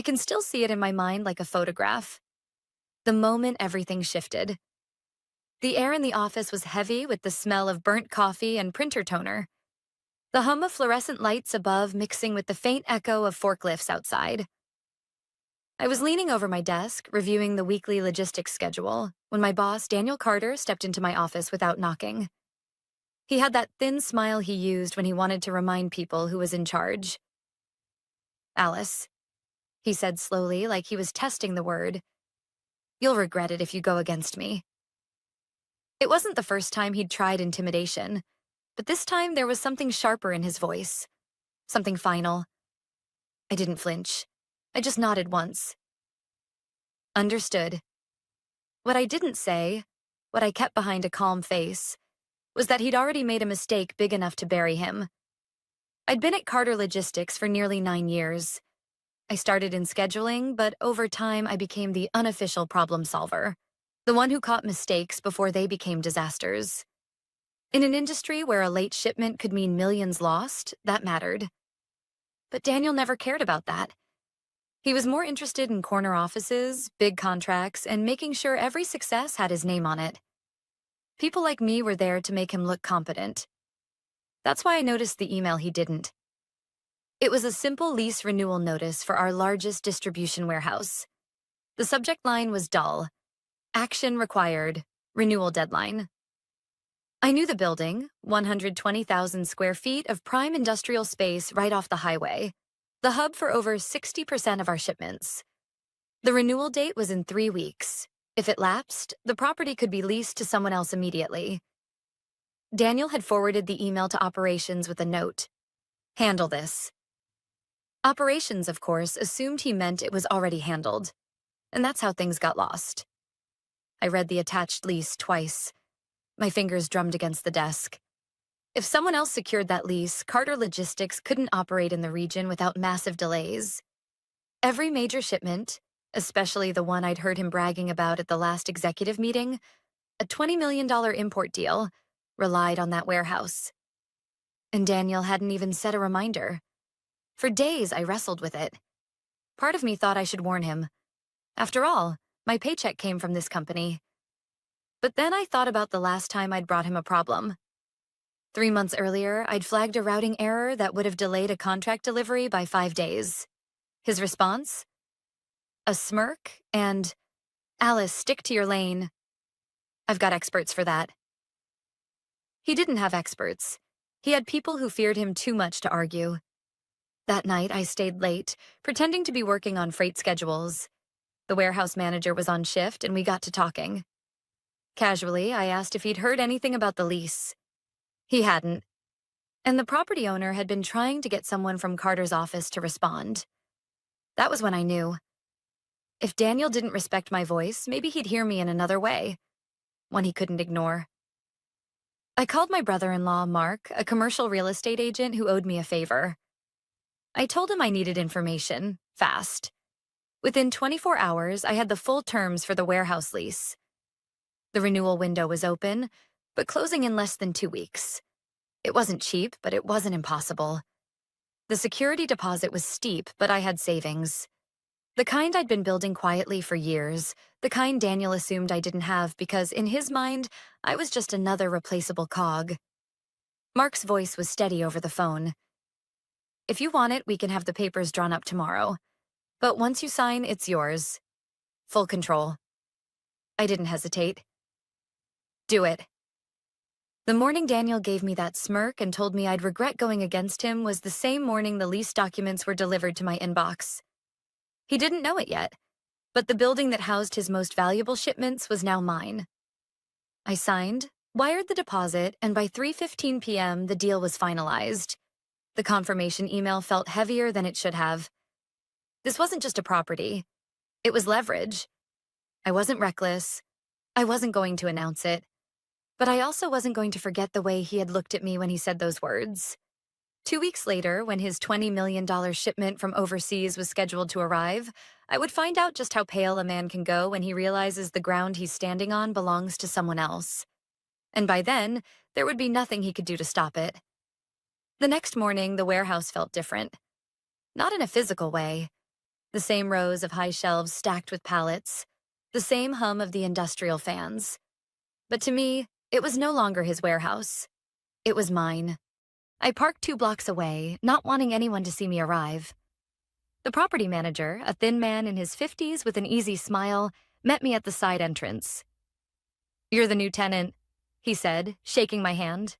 I can still see it in my mind like a photograph. The moment everything shifted. The air in the office was heavy with the smell of burnt coffee and printer toner. The hum of fluorescent lights above mixing with the faint echo of forklifts outside. I was leaning over my desk, reviewing the weekly logistics schedule, when my boss, Daniel Carter, stepped into my office without knocking. He had that thin smile he used when he wanted to remind people who was in charge. "Alice," he said slowly, like he was testing the word, "you'll regret it if you go against me." It wasn't the first time he'd tried intimidation, but this time there was something sharper in his voice, something final. I didn't flinch. I just nodded once. Understood. What I didn't say, what I kept behind a calm face, was that he'd already made a mistake big enough to bury him. I'd been at Carter Logistics for nearly 9 years. I started in scheduling, but over time I became the unofficial problem solver, the one who caught mistakes before they became disasters. In an industry where a late shipment could mean millions lost, that mattered. But Daniel never cared about that. He was more interested in corner offices, big contracts, and making sure every success had his name on it. People like me were there to make him look competent. That's why I noticed the email he didn't. It was a simple lease renewal notice for our largest distribution warehouse. The subject line was dull. Action required. Renewal deadline. I knew the building, 120,000 square feet of prime industrial space right off the highway, the hub for over 60% of our shipments. The renewal date was in 3 weeks. If it lapsed, the property could be leased to someone else immediately. Daniel had forwarded the email to operations with a note. "Handle this." Operations, of course, assumed he meant it was already handled, and that's how things got lost. I read the attached lease twice. My fingers drummed against the desk. If someone else secured that lease, Carter Logistics couldn't operate in the region without massive delays. Every major shipment, especially the one I'd heard him bragging about at the last executive meeting, a $20 million import deal, relied on that warehouse. And Daniel hadn't even set a reminder. For days, I wrestled with it. Part of me thought I should warn him. After all, my paycheck came from this company. But then I thought about the last time I'd brought him a problem. 3 months earlier, I'd flagged a routing error that would have delayed a contract delivery by 5 days. His response? A smirk and, "Alice, stick to your lane. I've got experts for that." He didn't have experts. He had people who feared him too much to argue. That night, I stayed late, pretending to be working on freight schedules. The warehouse manager was on shift, and we got to talking. Casually, I asked if he'd heard anything about the lease. He hadn't. And the property owner had been trying to get someone from Carter's office to respond. That was when I knew. If Daniel didn't respect my voice, maybe he'd hear me in another way, one he couldn't ignore. I called my brother-in-law, Mark, a commercial real estate agent who owed me a favor. I told him I needed information, fast. Within 24 hours, I had the full terms for the warehouse lease. The renewal window was open, but closing in less than 2 weeks. It wasn't cheap, but it wasn't impossible. The security deposit was steep, but I had savings. The kind I'd been building quietly for years, the kind Daniel assumed I didn't have because, in his mind, I was just another replaceable cog. Mark's voice was steady over the phone. "If you want it, we can have the papers drawn up tomorrow. But once you sign, it's yours. Full control." I didn't hesitate. "Do it." The morning Daniel gave me that smirk and told me I'd regret going against him was the same morning the lease documents were delivered to my inbox. He didn't know it yet, but the building that housed his most valuable shipments was now mine. I signed, wired the deposit, and by 3:15 p.m. the deal was finalized. The confirmation email felt heavier than it should have. This wasn't just a property. It was leverage. I wasn't reckless. I wasn't going to announce it. But I also wasn't going to forget the way he had looked at me when he said those words. 2 weeks later, when his $20 million shipment from overseas was scheduled to arrive, I would find out just how pale a man can go when he realizes the ground he's standing on belongs to someone else. And by then, there would be nothing he could do to stop it. The next morning, the warehouse felt different. Not in a physical way. The same rows of high shelves stacked with pallets, the same hum of the industrial fans. But to me, it was no longer his warehouse. It was mine. I parked 2 blocks away, not wanting anyone to see me arrive. The property manager, a thin man in his 50s with an easy smile, met me at the side entrance. "You're the new tenant," he said, shaking my hand.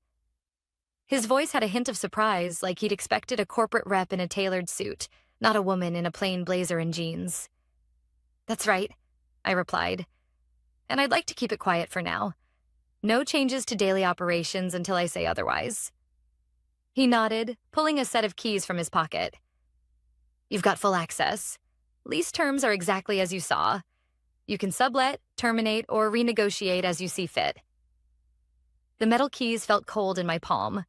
His voice had a hint of surprise, like he'd expected a corporate rep in a tailored suit, not a woman in a plain blazer and jeans. "That's right," I replied. "And I'd like to keep it quiet for now. No changes to daily operations until I say otherwise." He nodded, pulling a set of keys from his pocket. "You've got full access. Lease terms are exactly as you saw. You can sublet, terminate, or renegotiate as you see fit." The metal keys felt cold in my palm.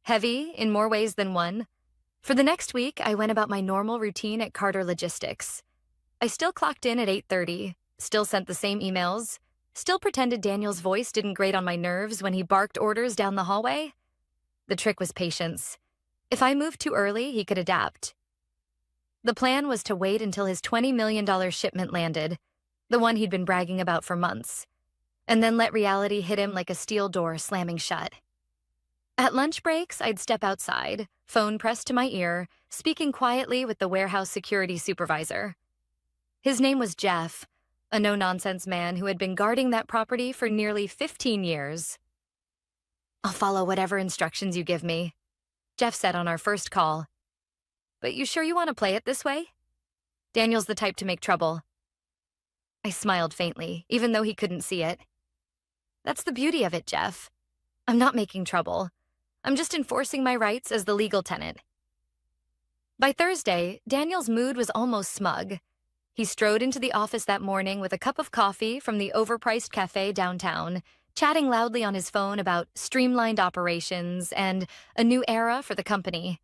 Heavy, in more ways than one. For the next week, I went about my normal routine at Carter Logistics. I still clocked in at 8:30, still sent the same emails, still pretended Daniel's voice didn't grate on my nerves when he barked orders down the hallway. The trick was patience. If I moved too early, he could adapt. The plan was to wait until his $20 million shipment landed, the one he'd been bragging about for months, and then let reality hit him like a steel door slamming shut. At lunch breaks, I'd step outside, phone pressed to my ear, speaking quietly with the warehouse security supervisor. His name was Jeff, a no-nonsense man who had been guarding that property for nearly 15 years. "I'll follow whatever instructions you give me," Jeff said on our first call. "But you sure you want to play it this way? Daniel's the type to make trouble." I smiled faintly, even though he couldn't see it. "That's the beauty of it, Jeff. I'm not making trouble. I'm just enforcing my rights as the legal tenant." By Thursday, Daniel's mood was almost smug. He strode into the office that morning with a cup of coffee from the overpriced cafe downtown, chatting loudly on his phone about streamlined operations and a new era for the company.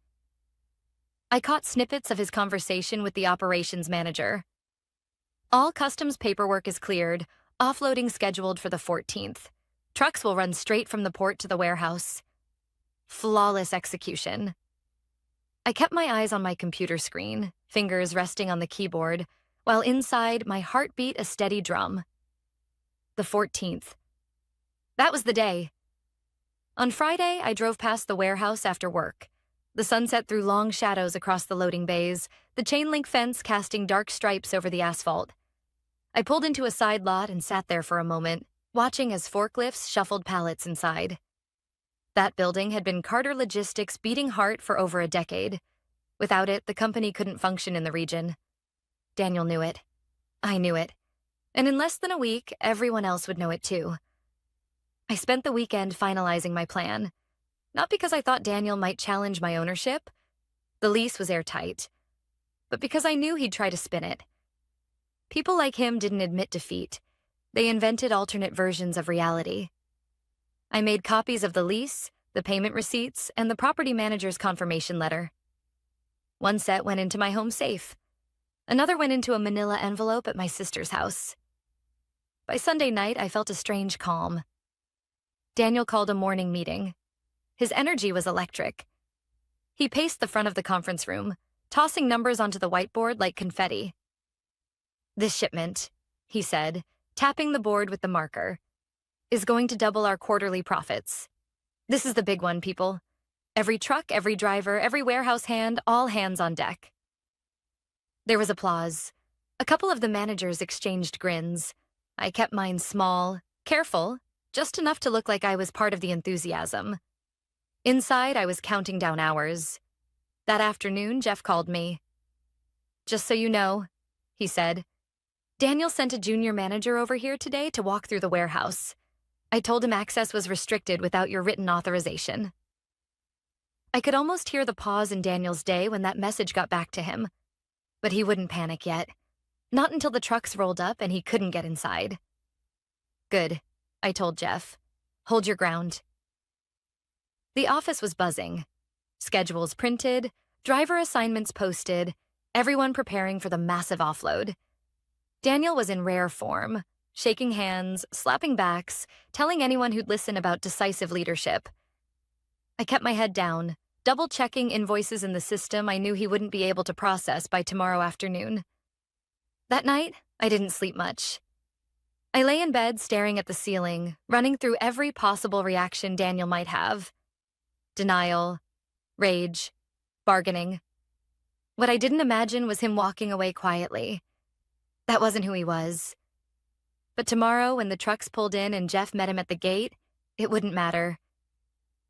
I caught snippets of his conversation with the operations manager. "All customs paperwork is cleared, offloading scheduled for the 14th. Trucks will run straight from the port to the warehouse." Flawless execution. I kept my eyes on my computer screen, fingers resting on the keyboard, while inside my heart beat a steady drum. The 14th. That was the day. On Friday, I drove past the warehouse after work. The sunset threw long shadows across the loading bays, the chain-link fence casting dark stripes over the asphalt. I pulled into a side lot and sat there for a moment, watching as forklifts shuffled pallets inside. That building had been Carter Logistics' beating heart for over a decade. Without it, the company couldn't function in the region. Daniel knew it. I knew it. And in less than a week, everyone else would know it too. I spent the weekend finalizing my plan. Not because I thought Daniel might challenge my ownership. The lease was airtight. But because I knew he'd try to spin it. People like him didn't admit defeat. They invented alternate versions of reality. I made copies of the lease, the payment receipts, and the property manager's confirmation letter. One set went into my home safe. Another went into a manila envelope at my sister's house. By Sunday night, I felt a strange calm. Daniel called a morning meeting. His energy was electric. He paced the front of the conference room, tossing numbers onto the whiteboard like confetti. "This shipment," he said, tapping the board with the marker, "is going to double our quarterly profits. This is the big one, people. Every truck, every driver, every warehouse hand, all hands on deck." There was applause. A couple of the managers exchanged grins. I kept mine small, careful, just enough to look like I was part of the enthusiasm. Inside, I was counting down hours. That afternoon, Jeff called me. "Just so you know," he said, "Daniel sent a junior manager over here today to walk through the warehouse. I told him access was restricted without your written authorization." I could almost hear the pause in Daniel's day when that message got back to him. But he wouldn't panic yet. Not until the trucks rolled up and he couldn't get inside. "Good," I told Jeff. "Hold your ground." The office was buzzing. Schedules printed, driver assignments posted, everyone preparing for the massive offload. Daniel was in rare form, shaking hands, slapping backs, telling anyone who'd listen about decisive leadership. I kept my head down, double-checking invoices in the system I knew he wouldn't be able to process by tomorrow afternoon. That night, I didn't sleep much. I lay in bed staring at the ceiling, running through every possible reaction Daniel might have. Denial, rage, bargaining. What I didn't imagine was him walking away quietly. That wasn't who he was. But tomorrow, when the trucks pulled in and Jeff met him at the gate, it wouldn't matter.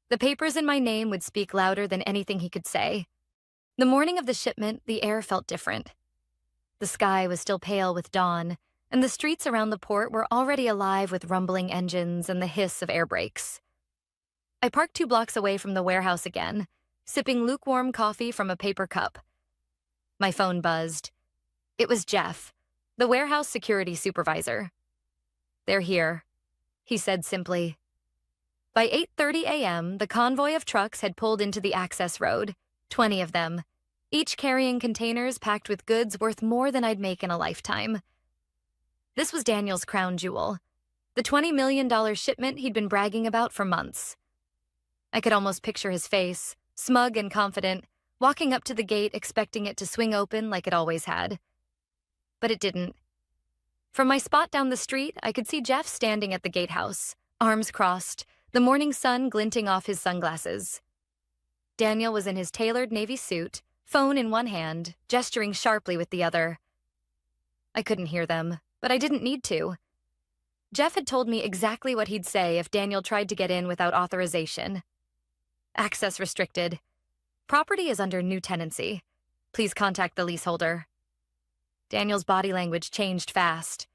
The papers in my name would speak louder than anything he could say. The morning of the shipment, the air felt different. The sky was still pale with dawn, and the streets around the port were already alive with rumbling engines and the hiss of air brakes. I parked 2 blocks away from the warehouse again, sipping lukewarm coffee from a paper cup. My phone buzzed. It was Jeff, the warehouse security supervisor. "They're here," he said simply. By 8:30 a.m., the convoy of trucks had pulled into the access road, 20 of them, each carrying containers packed with goods worth more than I'd make in a lifetime. This was Daniel's crown jewel, the $20 million shipment he'd been bragging about for months. I could almost picture his face, smug and confident, walking up to the gate expecting it to swing open like it always had. But it didn't. From my spot down the street, I could see Jeff standing at the gatehouse, arms crossed, the morning sun glinting off his sunglasses. Daniel was in his tailored navy suit, phone in one hand, gesturing sharply with the other. I couldn't hear them, but I didn't need to. Jeff had told me exactly what he'd say if Daniel tried to get in without authorization. Access restricted. Property is under new tenancy. Please contact the leaseholder. Daniel's body language changed fast.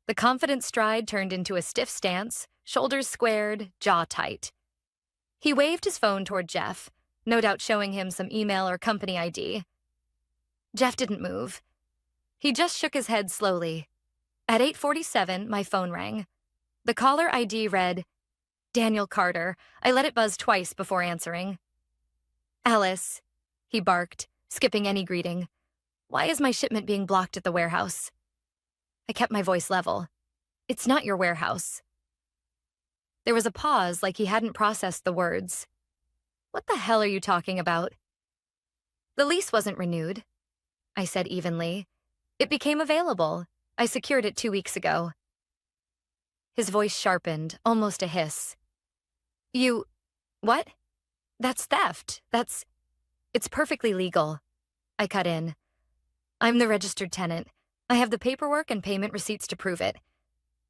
The confident stride turned into a stiff stance, shoulders squared, jaw tight. He waved his phone toward Jeff, no doubt showing him some email or company ID. Jeff didn't move. He just shook his head slowly. At 8:47, my phone rang. The caller ID read, "Daniel Carter." I let it buzz twice before answering. "Alice," he barked, skipping any greeting. "Why is my shipment being blocked at the warehouse?" I kept my voice level. "It's not your warehouse." There was a pause, like he hadn't processed the words. "What the hell are you talking about?" "The lease wasn't renewed," I said evenly. "It became available. I secured it 2 weeks ago." His voice sharpened, almost a hiss. "You... what? That's theft. It's perfectly legal." I cut in. "I'm the registered tenant. I have the paperwork and payment receipts to prove it.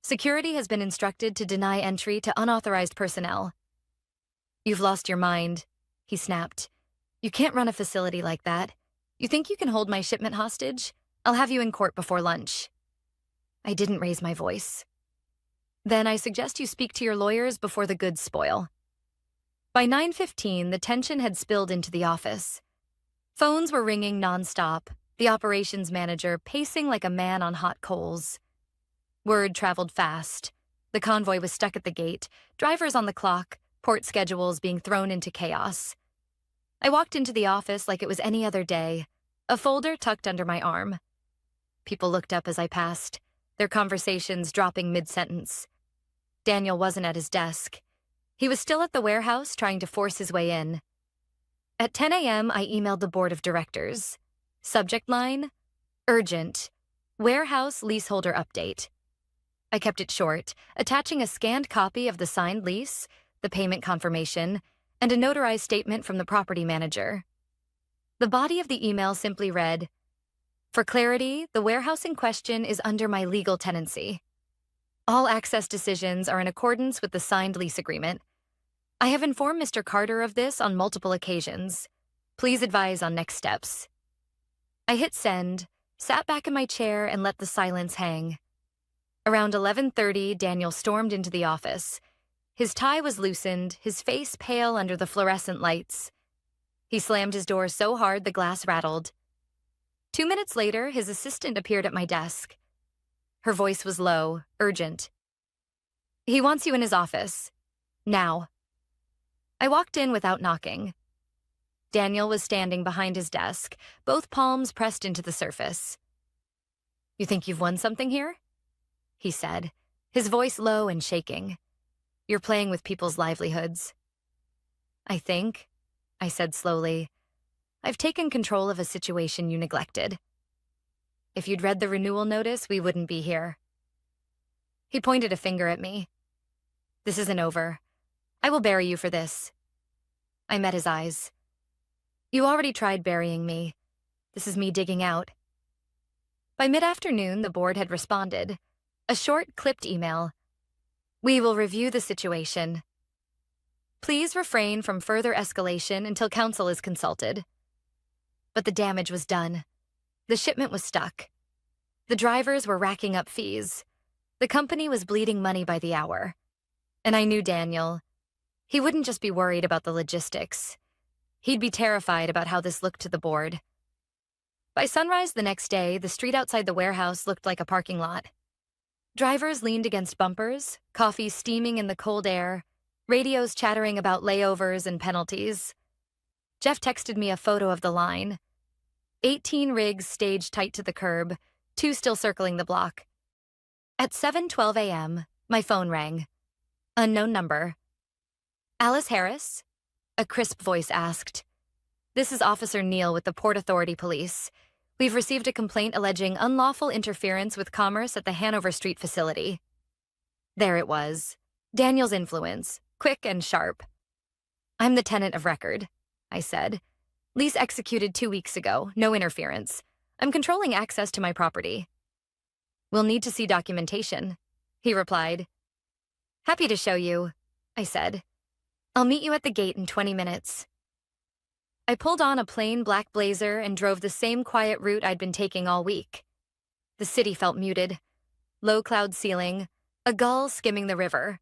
Security has been instructed to deny entry to unauthorized personnel." "You've lost your mind," he snapped. "You can't run a facility like that. You think you can hold my shipment hostage? I'll have you in court before lunch." I didn't raise my voice. "Then I suggest you speak to your lawyers before the goods spoil." By 9:15, the tension had spilled into the office. Phones were ringing nonstop, the operations manager pacing like a man on hot coals. Word traveled fast. The convoy was stuck at the gate, drivers on the clock, port schedules being thrown into chaos. I walked into the office like it was any other day, a folder tucked under my arm. People looked up as I passed, their conversations dropping mid-sentence. Daniel wasn't at his desk. He was still at the warehouse trying to force his way in. At 10 a.m., I emailed the board of directors. Subject line, urgent, warehouse leaseholder update. I kept it short, attaching a scanned copy of the signed lease, the payment confirmation, and a notarized statement from the property manager. The body of the email simply read, "For clarity, the warehouse in question is under my legal tenancy. All access decisions are in accordance with the signed lease agreement. I have informed Mr. Carter of this on multiple occasions. Please advise on next steps." I hit send, sat back in my chair, and let the silence hang. Around 11:30, Daniel stormed into the office. His tie was loosened, his face pale under the fluorescent lights. He slammed his door so hard the glass rattled. 2 minutes later, his assistant appeared at my desk. Her voice was low, urgent. "He wants you in his office. Now." I walked in without knocking. Daniel was standing behind his desk, both palms pressed into the surface. "You think you've won something here?" he said, his voice low and shaking. "You're playing with people's livelihoods." I said slowly, "I've taken control of a situation you neglected." If you'd read the renewal notice, we wouldn't be here. He pointed a finger at me. This isn't over. I will bury you for this. I met his eyes. You already tried burying me. This is me digging out. By mid-afternoon, the board had responded. A short, clipped email. We will review the situation. Please refrain from further escalation until counsel is consulted. But the damage was done. The shipment was stuck. The drivers were racking up fees. The company was bleeding money by the hour. And I knew Daniel. He wouldn't just be worried about the logistics. He'd be terrified about how this looked to the board. By sunrise the next day, the street outside the warehouse looked like a parking lot. Drivers leaned against bumpers, coffee steaming in the cold air, radios chattering about layovers and penalties. Jeff texted me a photo of the line. 18 rigs staged tight to the curb, 2 still circling the block. At 7:12 a.m., my phone rang. Unknown number. Alice Harris? A crisp voice asked. This is Officer Neal with the Port Authority Police. We've received a complaint alleging unlawful interference with commerce at the Hanover Street facility. There it was. Daniel's influence, quick and sharp. I'm the tenant of record, I said. Lease executed 2 weeks ago, no interference. I'm controlling access to my property. We'll need to see documentation, he replied. Happy to show you, I said. I'll meet you at the gate in 20 minutes. I pulled on a plain black blazer and drove the same quiet route I'd been taking all week. The city felt muted. Low cloud ceiling, a gull skimming the river.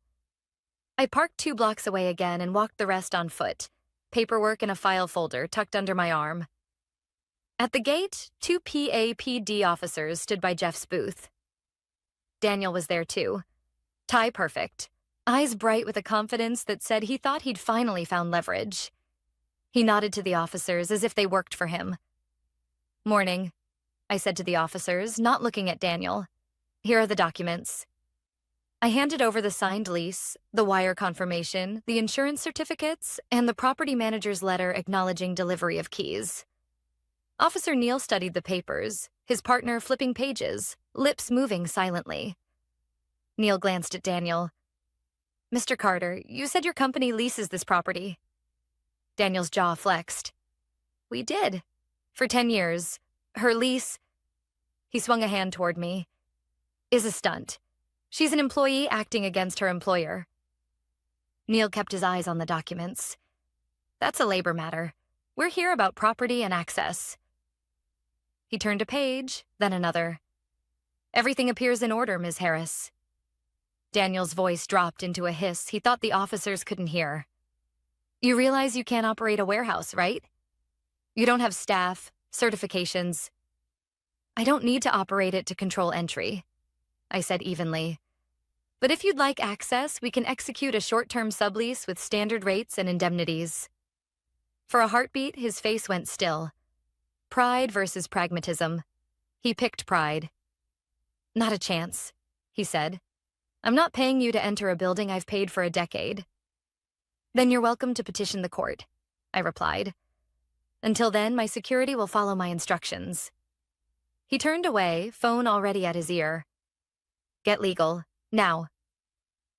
I parked 2 blocks away again and walked the rest on foot, paperwork in a file folder tucked under my arm. At the gate, 2 PAPD officers stood by Jeff's booth. Daniel was there too. Tie perfect, eyes bright with a confidence that said he thought he'd finally found leverage. He nodded to the officers as if they worked for him. Morning, I said to the officers, not looking at Daniel. Here are the documents. I handed over the signed lease, the wire confirmation, the insurance certificates, and the property manager's letter acknowledging delivery of keys. Officer Neal studied the papers, his partner flipping pages, lips moving silently. Neal glanced at Daniel. Mr. Carter, you said your company leases this property. Daniel's jaw flexed. We did. For 10 years. Her lease, he swung a hand toward me, is a stunt. She's an employee acting against her employer. Neal kept his eyes on the documents. That's a labor matter. We're here about property and access. He turned a page, then another. Everything appears in order, Ms. Harris. Daniel's voice dropped into a hiss he thought the officers couldn't hear. You realize you can't operate a warehouse, right? You don't have staff, certifications. I don't need to operate it to control entry, I said evenly. But if you'd like access, we can execute a short-term sublease with standard rates and indemnities. For a heartbeat, his face went still. Pride versus pragmatism. He picked pride. Not a chance, he said. I'm not paying you to enter a building I've paid for a decade. Then you're welcome to petition the court, I replied. Until then, my security will follow my instructions. He turned away, phone already at his ear. Get legal, now.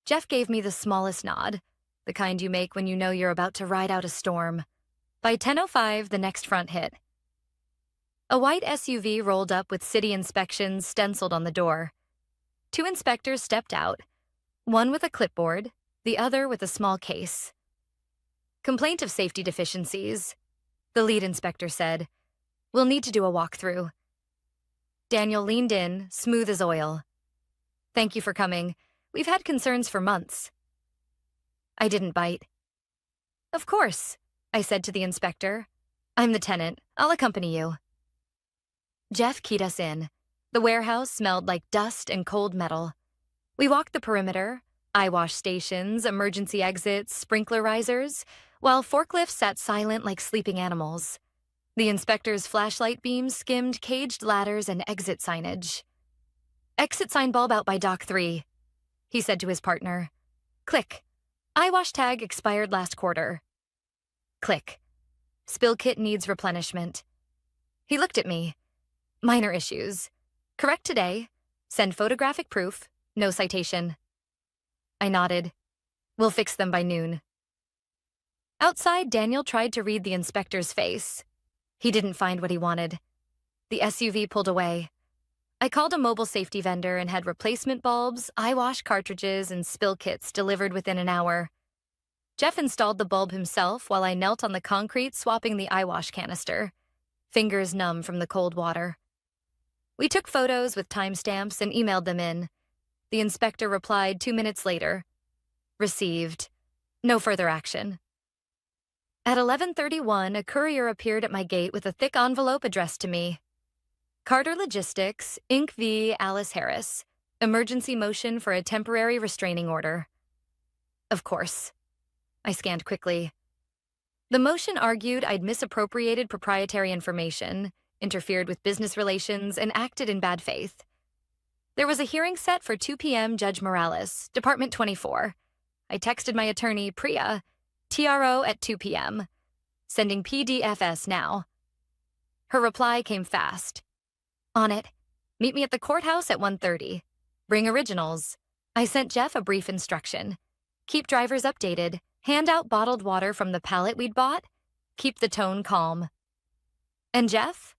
Jeff gave me the smallest nod, the kind you make when you know you're about to ride out a storm. By 10:05, the next front hit. A white SUV rolled up with city inspections stenciled on the door. 2 inspectors stepped out, one with a clipboard, the other with a small case. Complaint of safety deficiencies, the lead inspector said. We'll need to do a walkthrough. Daniel leaned in, smooth as oil. Thank you for coming. We've had concerns for months. I didn't bite. Of course, I said to the inspector. I'm the tenant. I'll accompany you. Jeff keyed us in. The warehouse smelled like dust and cold metal. We walked the perimeter, eyewash stations, emergency exits, sprinkler risers, while forklifts sat silent like sleeping animals. The inspector's flashlight beams skimmed caged ladders and exit signage. Exit sign bulb out by dock 3, he said to his partner. Click. Eyewash tag expired last quarter. Click. Spill kit needs replenishment. He looked at me. Minor issues. Correct today. Send photographic proof. No citation. I nodded. We'll fix them by noon. Outside, Daniel tried to read the inspector's face. He didn't find what he wanted. The SUV pulled away. I called a mobile safety vendor and had replacement bulbs, eye wash cartridges, and spill kits delivered within an hour. Jeff installed the bulb himself while I knelt on the concrete swapping the eye wash canister, fingers numb from the cold water. We took photos with timestamps and emailed them in. The inspector replied 2 minutes later. Received. No further action. At 11:31, a courier appeared at my gate with a thick envelope addressed to me. Carter Logistics, Inc. v. Alice Harris. Emergency motion for a temporary restraining order. Of course. I scanned quickly. The motion argued I'd misappropriated proprietary information, interfered with business relations, and acted in bad faith. There was a hearing set for 2 p.m. Judge Morales, Department 24. I texted my attorney, Priya, TRO at 2 p.m., sending PDFS now. Her reply came fast. On it. Meet me at the courthouse at 1:30. Bring originals. I sent Jeff a brief instruction. Keep drivers updated. Hand out bottled water from the pallet we'd bought. Keep the tone calm. And Jeff?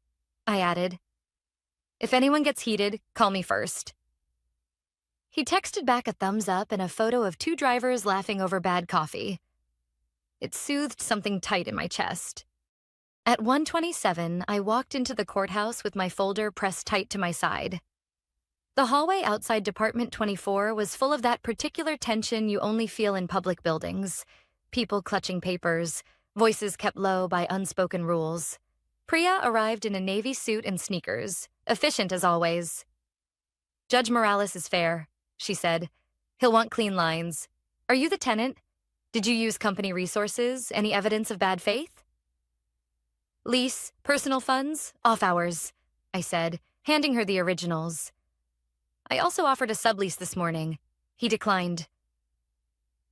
I added. If anyone gets heated, call me first. He texted back a thumbs up and a photo of 2 drivers laughing over bad coffee. It soothed something tight in my chest. At 1:27, I walked into the courthouse with my folder pressed tight to my side. The hallway outside Department 24 was full of that particular tension you only feel in public buildings. People clutching papers, voices kept low by unspoken rules. Priya arrived in a navy suit and sneakers, efficient as always. Judge Morales is fair, she said. He'll want clean lines. Are you the tenant? Did you use company resources? Any evidence of bad faith? Lease, personal funds, off hours, I said, handing her the originals. I also offered a sublease this morning. He declined.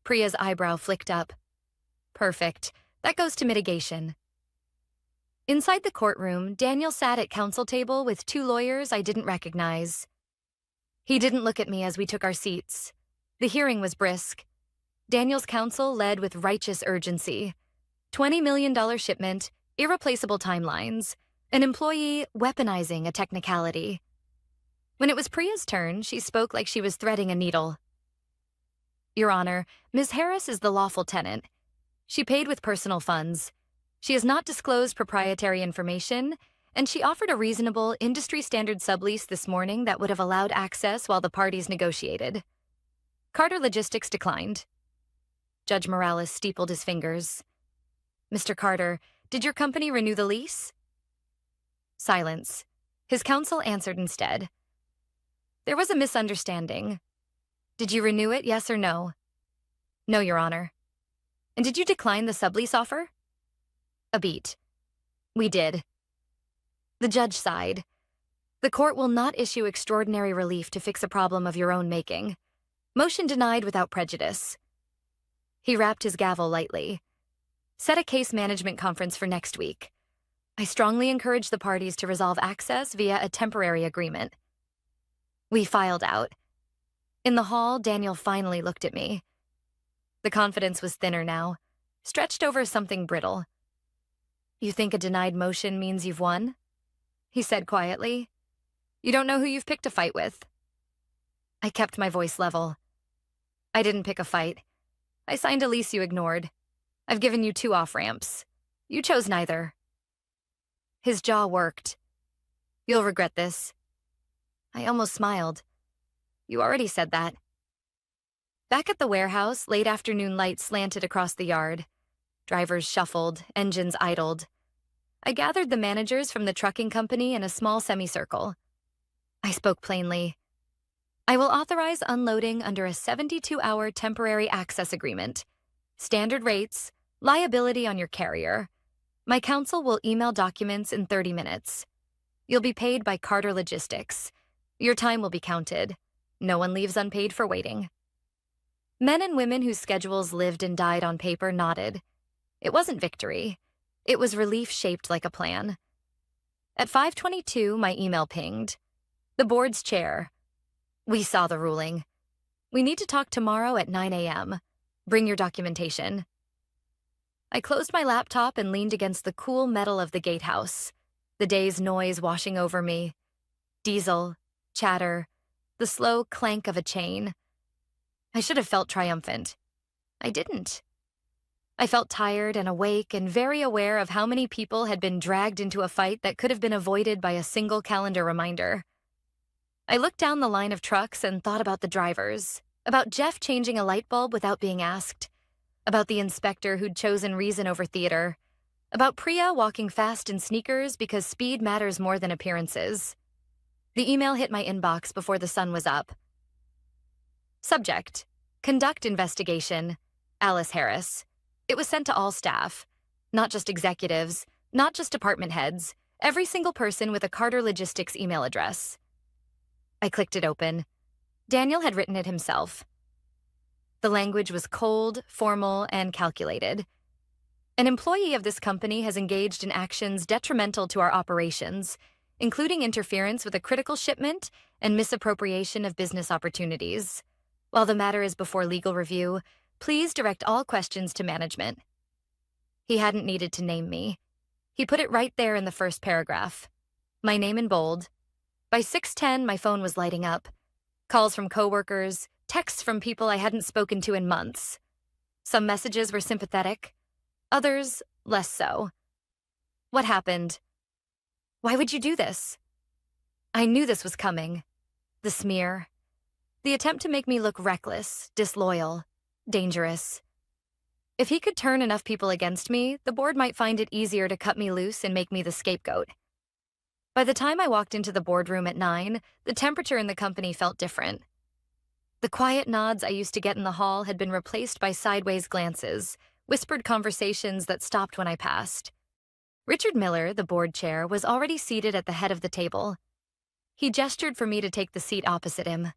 Priya's eyebrow flicked up. Perfect. That goes to mitigation. Inside the courtroom, Daniel sat at counsel table with 2 lawyers I didn't recognize. He didn't look at me as we took our seats. The hearing was brisk. Daniel's counsel led with righteous urgency. $20 million shipment, irreplaceable timelines, an employee weaponizing a technicality. When it was Priya's turn, she spoke like she was threading a needle. Your Honor, Ms. Harris is the lawful tenant. She paid with personal funds. She has not disclosed proprietary information, and she offered a reasonable, industry-standard sublease this morning that would have allowed access while the parties negotiated. Carter Logistics declined. Judge Morales steepled his fingers. Mr. Carter, did your company renew the lease? Silence. His counsel answered instead. There was a misunderstanding. Did you renew it, yes or no? No, Your Honor. And did you decline the sublease offer? A beat. We did. The judge sighed. The court will not issue extraordinary relief to fix a problem of your own making. Motion denied without prejudice. He rapped his gavel lightly. Set a case management conference for next week. I strongly encourage the parties to resolve access via a temporary agreement. We filed out. In the hall, Daniel finally looked at me. The confidence was thinner now, stretched over something brittle. You think a denied motion means you've won? He said quietly. You don't know who you've picked a fight with. I kept my voice level. I didn't pick a fight. I signed a lease you ignored. I've given you 2 off-ramps. You chose neither. His jaw worked. You'll regret this. I almost smiled. You already said that. Back at the warehouse, late afternoon light slanted across the yard. Drivers shuffled, engines idled. I gathered the managers from the trucking company in a small semicircle. I spoke plainly. I will authorize unloading under a 72-hour temporary access agreement. Standard rates, liability on your carrier. My counsel will email documents in 30 minutes. You'll be paid by Carter Logistics. Your time will be counted. No one leaves unpaid for waiting. Men and women whose schedules lived and died on paper nodded. It wasn't victory. It was relief shaped like a plan. At 5:22, my email pinged. The board's chair. We saw the ruling. We need to talk tomorrow at 9 a.m. Bring your documentation. I closed my laptop and leaned against the cool metal of the gatehouse, the day's noise washing over me. Diesel, chatter, the slow clank of a chain. I should have felt triumphant. I didn't. I felt tired and awake and very aware of how many people had been dragged into a fight that could have been avoided by a single calendar reminder. I looked down the line of trucks and thought about the drivers, about Jeff changing a light bulb without being asked, about the inspector who'd chosen reason over theater, about Priya walking fast in sneakers because speed matters more than appearances. The email hit my inbox before the sun was up. Subject: Conduct investigation. Alice Harris. It was sent to all staff, not just executives, not just department heads, every single person with a Carter Logistics email address. I clicked it open. Daniel had written it himself. The language was cold, formal, and calculated. An employee of this company has engaged in actions detrimental to our operations, including interference with a critical shipment and misappropriation of business opportunities. While the matter is before legal review, please direct all questions to management. He hadn't needed to name me. He put it right there in the first paragraph. My name in bold. By 6:10, my phone was lighting up. Calls from coworkers, texts from people I hadn't spoken to in months. Some messages were sympathetic, others less so. What happened? Why would you do this? I knew this was coming. The smear. The attempt to make me look reckless, disloyal, dangerous. If he could turn enough people against me, the board might find it easier to cut me loose and make me the scapegoat. By the time I walked into the boardroom at 9, the temperature in the company felt different. The quiet nods I used to get in the hall had been replaced by sideways glances, whispered conversations that stopped when I passed. Richard Miller, the board chair, was already seated at the head of the table. He gestured for me to take the seat opposite him.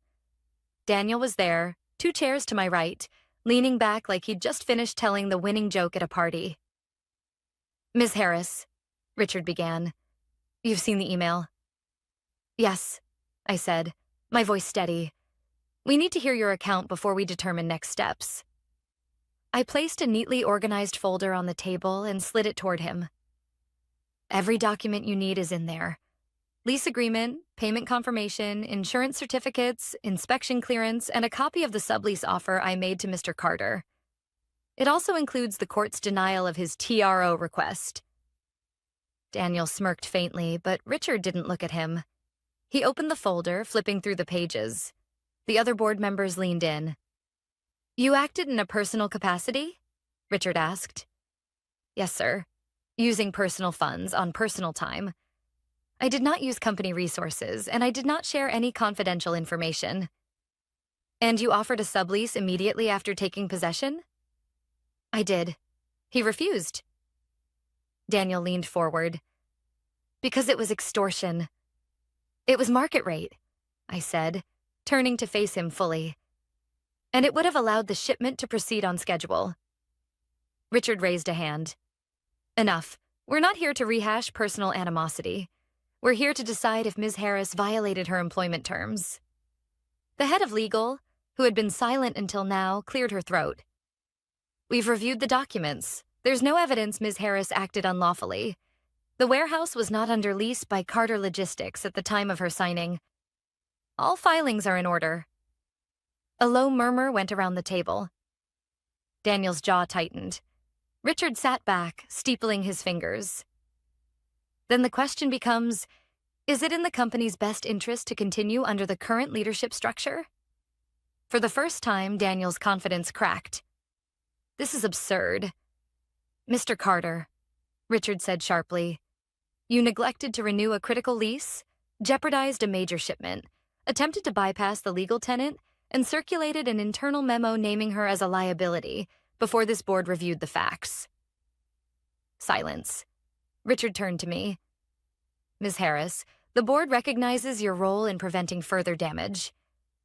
Daniel was there, 2 chairs to my right, leaning back like he'd just finished telling the winning joke at a party. Ms. Harris, Richard began. You've seen the email. Yes, I said, my voice steady. We need to hear your account before we determine next steps. I placed a neatly organized folder on the table and slid it toward him. Every document you need is in there. Lease agreement, payment confirmation, insurance certificates, inspection clearance, and a copy of the sublease offer I made to Mr. Carter. It also includes the court's denial of his TRO request. Daniel smirked faintly, but Richard didn't look at him. He opened the folder, flipping through the pages. The other board members leaned in. You acted in a personal capacity? Richard asked. Yes, sir. Using personal funds on personal time. I did not use company resources, and I did not share any confidential information. And you offered a sublease immediately after taking possession? I did. He refused. Daniel leaned forward. Because it was extortion. It was market rate, I said, turning to face him fully. And it would have allowed the shipment to proceed on schedule. Richard raised a hand. Enough. We're not here to rehash personal animosity. We're here to decide if Ms. Harris violated her employment terms. The head of legal, who had been silent until now, cleared her throat. We've reviewed the documents. There's no evidence Ms. Harris acted unlawfully. The warehouse was not under lease by Carter Logistics at the time of her signing. All filings are in order. A low murmur went around the table. Daniel's jaw tightened. Richard sat back, steepling his fingers. Then the question becomes, is it in the company's best interest to continue under the current leadership structure? For the first time, Daniel's confidence cracked. This is absurd. Mr. Carter, Richard said sharply, you neglected to renew a critical lease, jeopardized a major shipment, attempted to bypass the legal tenant, and circulated an internal memo naming her as a liability before this board reviewed the facts. Silence. Richard turned to me. Ms. Harris, the board recognizes your role in preventing further damage.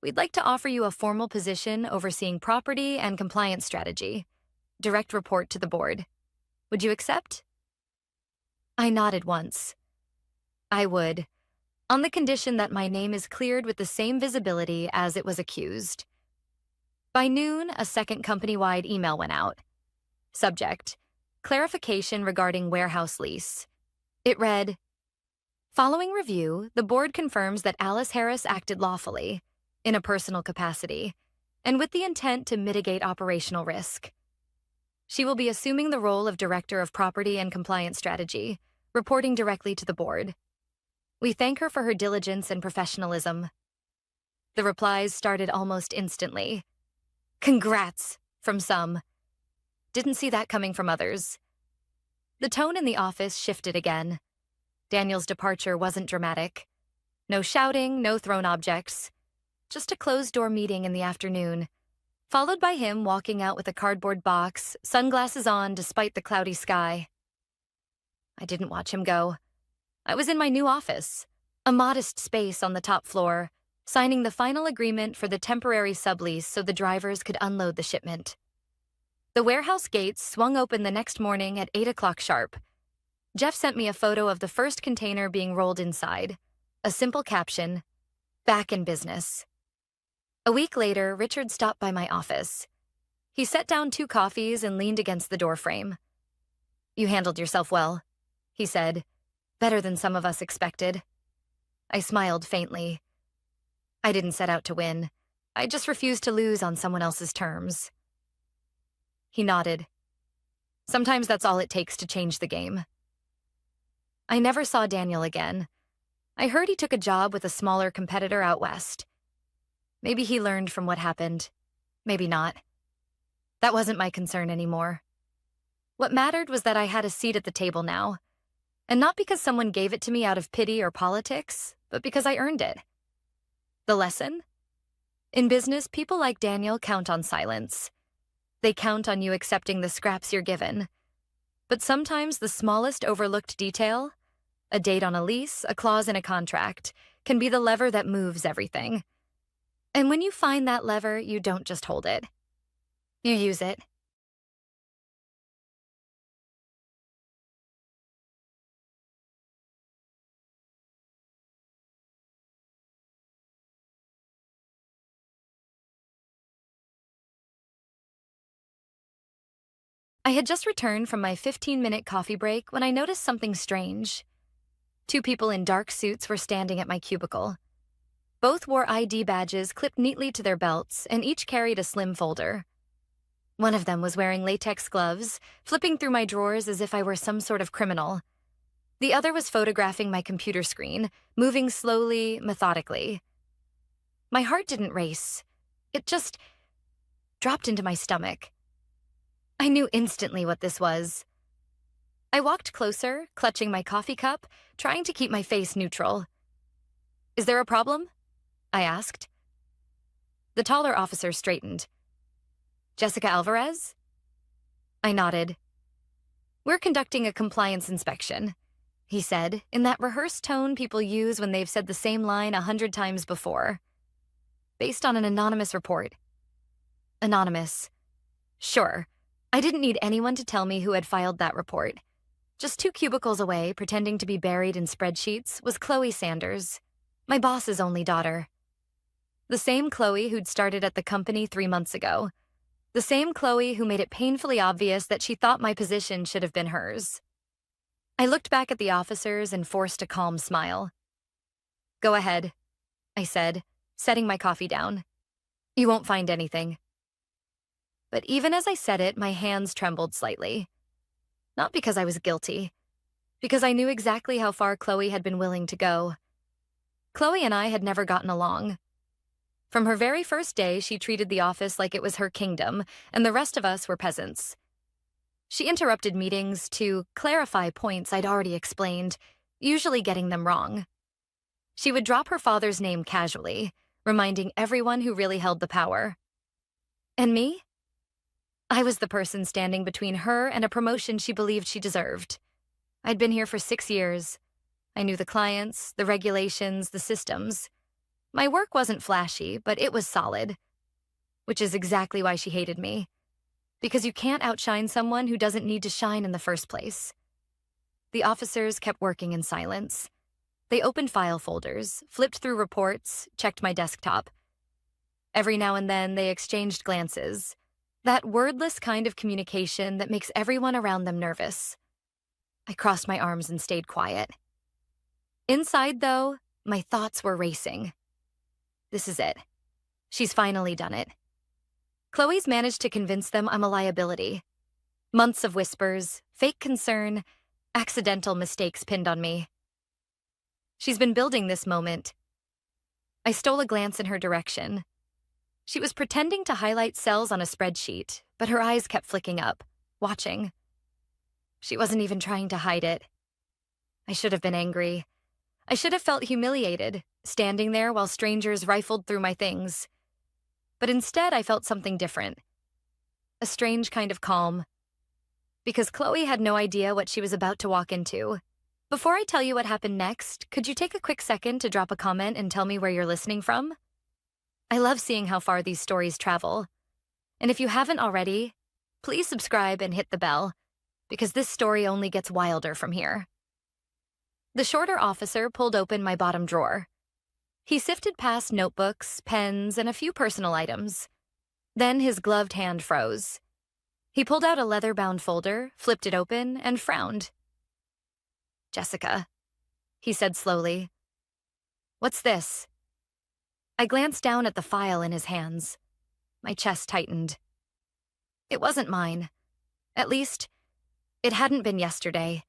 We'd like to offer you a formal position overseeing property and compliance strategy. Direct report to the board. Would you accept? I nodded once. I would. on the condition that my name is cleared with the same visibility as it was accused. By noon, a second company-wide email went out. Subject: clarification regarding warehouse lease. It read, "Following review, the board confirms that Alice Harris acted lawfully, in a personal capacity, and with the intent to mitigate operational risk. She will be assuming the role of Director of Property and Compliance Strategy, reporting directly to the board. We thank her for her diligence and professionalism." The replies started almost instantly. "Congrats," from some. Didn't see that coming from others. The tone in the office shifted again. Daniel's departure wasn't dramatic. No shouting, no thrown objects. Just a closed-door meeting in the afternoon, followed by him walking out with a cardboard box, sunglasses on despite the cloudy sky. I didn't watch him go. I was in my new office, a modest space on the top floor, signing the final agreement for the temporary sublease so the drivers could unload the shipment. The warehouse gates swung open the next morning at 8 o'clock sharp. Jeff sent me a photo of the first container being rolled inside. A simple caption, "Back in business." A week later, Richard stopped by my office. He set down 2 coffees and leaned against the doorframe. "You handled yourself well," he said. "Better than some of us expected." I smiled faintly. I didn't set out to win. I just refused to lose on someone else's terms. He nodded. Sometimes that's all it takes to change the game. I never saw Daniel again. I heard he took a job with a smaller competitor out west. Maybe he learned from what happened. Maybe not. That wasn't my concern anymore. What mattered was that I had a seat at the table now. And not because someone gave it to me out of pity or politics, but because I earned it. The lesson? In business, people like Daniel count on silence. They count on you accepting the scraps you're given. But sometimes the smallest overlooked detail, a date on a lease, a clause in a contract, can be the lever that moves everything. And when you find that lever, you don't just hold it. You use it. I had just returned from my 15-minute coffee break when I noticed something strange. 2 people in dark suits were standing at my cubicle. Both wore ID badges clipped neatly to their belts, and each carried a slim folder. One of them was wearing latex gloves, flipping through my drawers as if I were some sort of criminal. The other was photographing my computer screen, moving slowly, methodically. My heart didn't race. It just dropped into my stomach. I knew instantly what this was. I walked closer, clutching my coffee cup, trying to keep my face neutral. "Is there a problem?" I asked. The taller officer straightened. "Jessica Alvarez?" I nodded. "We're conducting a compliance inspection," he said, in that rehearsed tone people use when they've said the same line 100 times before. "Based on an anonymous report." Anonymous. Sure. I didn't need anyone to tell me who had filed that report. Just 2 cubicles away, pretending to be buried in spreadsheets, was Chloe Sanders, my boss's only daughter. The same Chloe who'd started at the company 3 months ago. The same Chloe who made it painfully obvious that she thought my position should have been hers. I looked back at the officers and forced a calm smile. "Go ahead," I said, setting my coffee down. "You won't find anything." But even as I said it, my hands trembled slightly. Not because I was guilty, because I knew exactly how far Chloe had been willing to go. Chloe and I had never gotten along. From her very first day, she treated the office like it was her kingdom, and the rest of us were peasants. She interrupted meetings to clarify points I'd already explained, usually getting them wrong. She would drop her father's name casually, reminding everyone who really held the power. And me? I was the person standing between her and a promotion she believed she deserved. I'd been here for 6 years. I knew the clients, the regulations, the systems. My work wasn't flashy, but it was solid. Which is exactly why she hated me. Because you can't outshine someone who doesn't need to shine in the first place. The officers kept working in silence. They opened file folders, flipped through reports, checked my desktop. Every now and then, they exchanged glances. That wordless kind of communication that makes everyone around them nervous. I crossed my arms and stayed quiet. Inside, though, my thoughts were racing. This is it. She's finally done it. Chloe's managed to convince them I'm a liability. Months of whispers, fake concern, accidental mistakes pinned on me. She's been building this moment. I stole a glance in her direction. She was pretending to highlight cells on a spreadsheet, but her eyes kept flicking up, watching. She wasn't even trying to hide it. I should have been angry. I should have felt humiliated, standing there while strangers rifled through my things. But instead, I felt something different. A strange kind of calm. Because Chloe had no idea what she was about to walk into. Before I tell you what happened next, could you take a quick second to drop a comment and tell me where you're listening from? I love seeing how far these stories travel. And if you haven't already, please subscribe and hit the bell, because this story only gets wilder from here. The shorter officer pulled open my bottom drawer. He sifted past notebooks, pens, and a few personal items. Then his gloved hand froze. He pulled out a leather-bound folder, flipped it open, and frowned. "Jessica," he said slowly. "What's this?" I glanced down at the file in his hands. My chest tightened. It wasn't mine. At least, it hadn't been yesterday.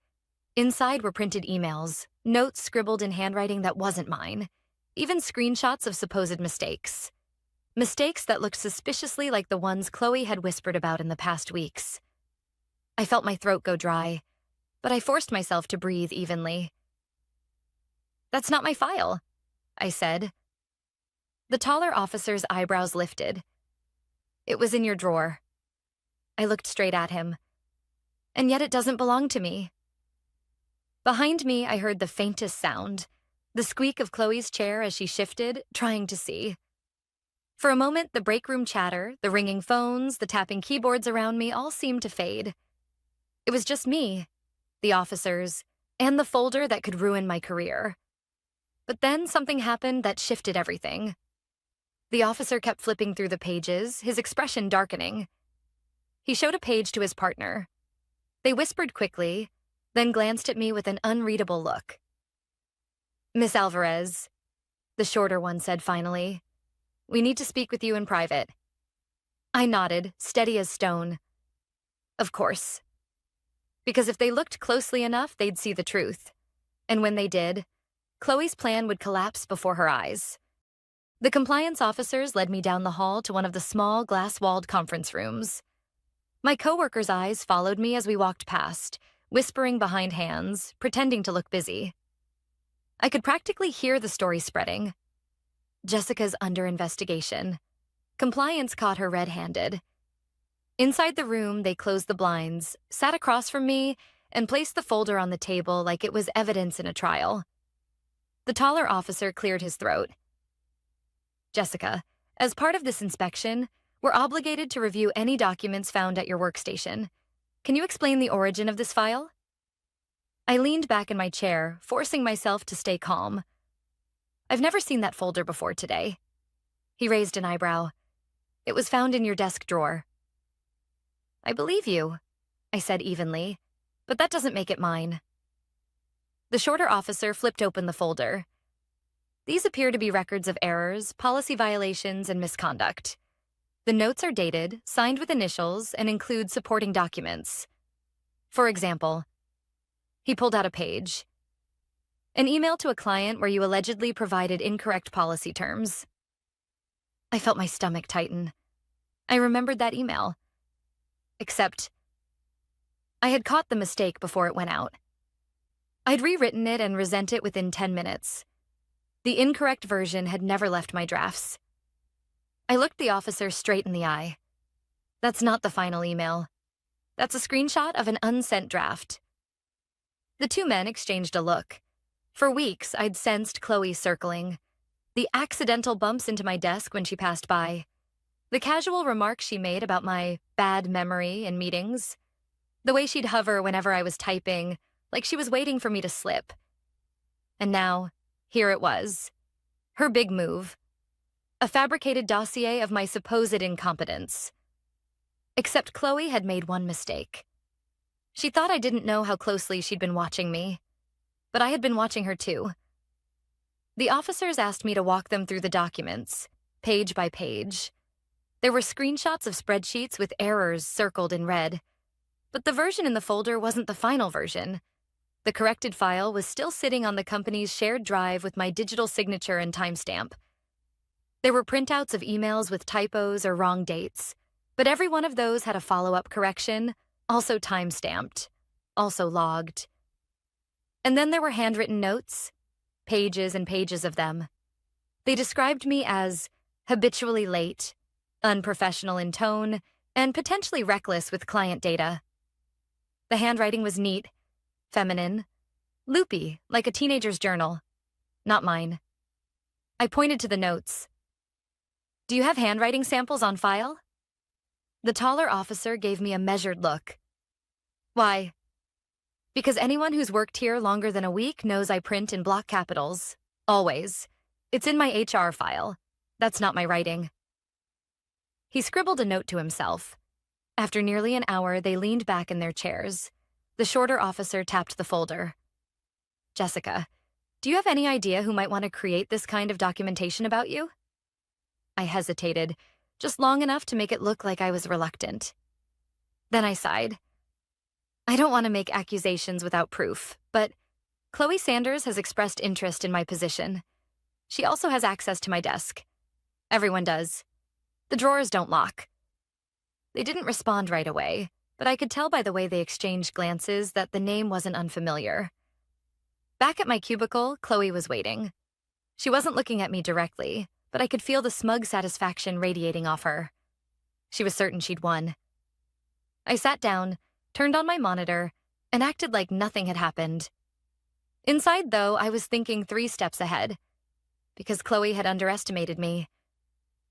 Inside were printed emails, notes scribbled in handwriting that wasn't mine, even screenshots of supposed mistakes. Mistakes that looked suspiciously like the ones Chloe had whispered about in the past weeks. I felt my throat go dry, but I forced myself to breathe evenly. "That's not my file," I said. The taller officer's eyebrows lifted. "It was in your drawer." I looked straight at him. "And yet it doesn't belong to me." Behind me, I heard the faintest sound, the squeak of Chloe's chair as she shifted, trying to see. For a moment, the break room chatter, the ringing phones, the tapping keyboards around me all seemed to fade. It was just me, the officers, and the folder that could ruin my career. But then something happened that shifted everything. The officer kept flipping through the pages, his expression darkening. He showed a page to his partner. They whispered quickly, then glanced at me with an unreadable look. "Miss Alvarez," the shorter one said finally, "we need to speak with you in private." I nodded, steady as stone. Of course. Because if they looked closely enough, they'd see the truth. And when they did, Chloe's plan would collapse before her eyes. The compliance officers led me down the hall to one of the small, glass-walled conference rooms. My coworkers' eyes followed me as we walked past, whispering behind hands, pretending to look busy. I could practically hear the story spreading. Jessica's under investigation. Compliance caught her red-handed. Inside the room, they closed the blinds, sat across from me, and placed the folder on the table like it was evidence in a trial. The taller officer cleared his throat. "Jessica, as part of this inspection, we're obligated to review any documents found at your workstation. Can you explain the origin of this file?" I leaned back in my chair, forcing myself to stay calm. "I've never seen that folder before today." He raised an eyebrow. "It was found in your desk drawer." "I believe you," I said evenly, "but that doesn't make it mine." The shorter officer flipped open the folder. These appear to be records of errors, policy violations, and misconduct. The notes are dated, signed with initials, and include supporting documents. For example, he pulled out a page. An email to a client where you allegedly provided incorrect policy terms. I felt my stomach tighten. I remembered that email. Except, I had caught the mistake before it went out. I'd rewritten it and resent it within 10 minutes. The incorrect version had never left my drafts. I looked the officer straight in the eye. "That's not the final email. That's a screenshot of an unsent draft." The two men exchanged a look. For weeks, I'd sensed Chloe circling. The accidental bumps into my desk when she passed by. The casual remarks she made about my bad memory in meetings. The way she'd hover whenever I was typing, like she was waiting for me to slip. And now, here it was. Her big move. A fabricated dossier of my supposed incompetence. Except Chloe had made one mistake. She thought I didn't know how closely she'd been watching me, but I had been watching her too. The officers asked me to walk them through the documents, page by page. There were screenshots of spreadsheets with errors circled in red, but the version in the folder wasn't the final version. The corrected file was still sitting on the company's shared drive with my digital signature and timestamp. There were printouts of emails with typos or wrong dates, but every one of those had a follow-up correction, also time-stamped, also logged. And then there were handwritten notes, pages and pages of them. They described me as habitually late, unprofessional in tone, and potentially reckless with client data. The handwriting was neat, feminine, loopy, like a teenager's journal. Not mine. I pointed to the notes. "Do you have handwriting samples on file?" The taller officer gave me a measured look. "Why?" "Because anyone who's worked here longer than a week knows I print in block capitals. Always. It's in my HR file. That's not my writing." He scribbled a note to himself. After nearly an hour, they leaned back in their chairs. The shorter officer tapped the folder. "Jessica, do you have any idea who might want to create this kind of documentation about you?" I hesitated, just long enough to make it look like I was reluctant. Then I sighed. "I don't want to make accusations without proof, but Chloe Sanders has expressed interest in my position. She also has access to my desk. Everyone does. The drawers don't lock." They didn't respond right away, but I could tell by the way they exchanged glances that the name wasn't unfamiliar. Back at my cubicle, Chloe was waiting. She wasn't looking at me directly, but I could feel the smug satisfaction radiating off her. She was certain she'd won. I sat down, turned on my monitor, and acted like nothing had happened. Inside, though, I was thinking 3 steps ahead, because Chloe had underestimated me.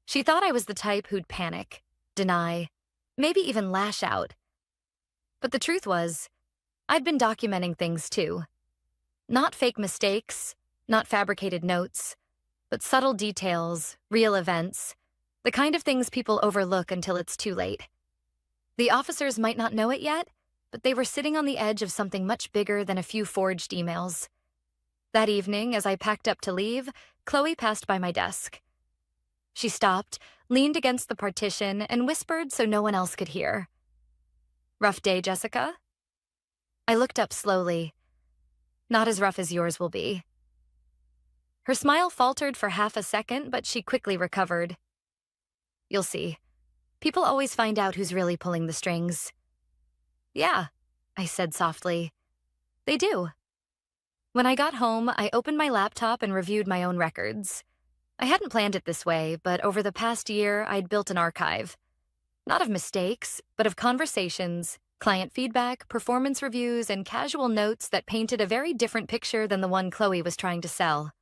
She thought I was the type who'd panic, deny, maybe even lash out. But the truth was, I'd been documenting things too. Not fake mistakes, not fabricated notes, but subtle details, real events, the kind of things people overlook until it's too late. The officers might not know it yet, but they were sitting on the edge of something much bigger than a few forged emails. That evening, as I packed up to leave, Chloe passed by my desk. She stopped, leaned against the partition, and whispered so no one else could hear. "Rough day, Jessica?" I looked up slowly. "Not as rough as yours will be." Her smile faltered for half a second, but she quickly recovered. "You'll see. People always find out who's really pulling the strings." "Yeah," I said softly. "They do." When I got home, I opened my laptop and reviewed my own records. I hadn't planned it this way, but over the past year, I'd built an archive. Not of mistakes, but of conversations, client feedback, performance reviews, and casual notes that painted a very different picture than the one Chloe was trying to sell.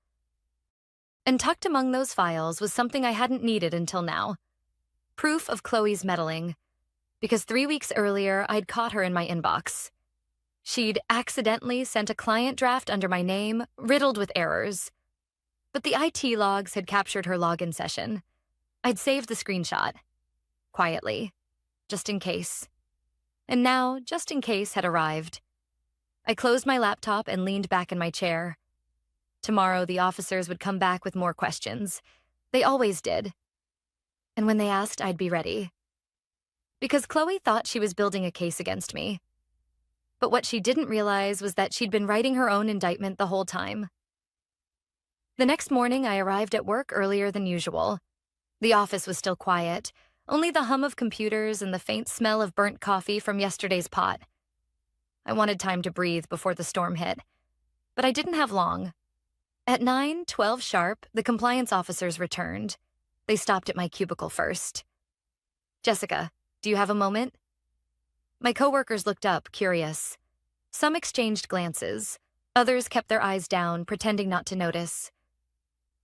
And tucked among those files was something I hadn't needed until now. Proof of Chloe's meddling, because 3 weeks earlier, I'd caught her in my inbox. She'd accidentally sent a client draft under my name, riddled with errors. But the IT logs had captured her login session. I'd saved the screenshot. Quietly. Just in case. And now, just in case had arrived. I closed my laptop and leaned back in my chair. Tomorrow, the officers would come back with more questions. They always did. And when they asked, I'd be ready. Because Chloe thought she was building a case against me. But what she didn't realize was that she'd been writing her own indictment the whole time. The next morning, I arrived at work earlier than usual. The office was still quiet, only the hum of computers and the faint smell of burnt coffee from yesterday's pot. I wanted time to breathe before the storm hit, but I didn't have long. At 9:12 sharp, the compliance officers returned. They stopped at my cubicle first. "Jessica, do you have a moment?" My coworkers looked up, curious. Some exchanged glances. Others kept their eyes down, pretending not to notice.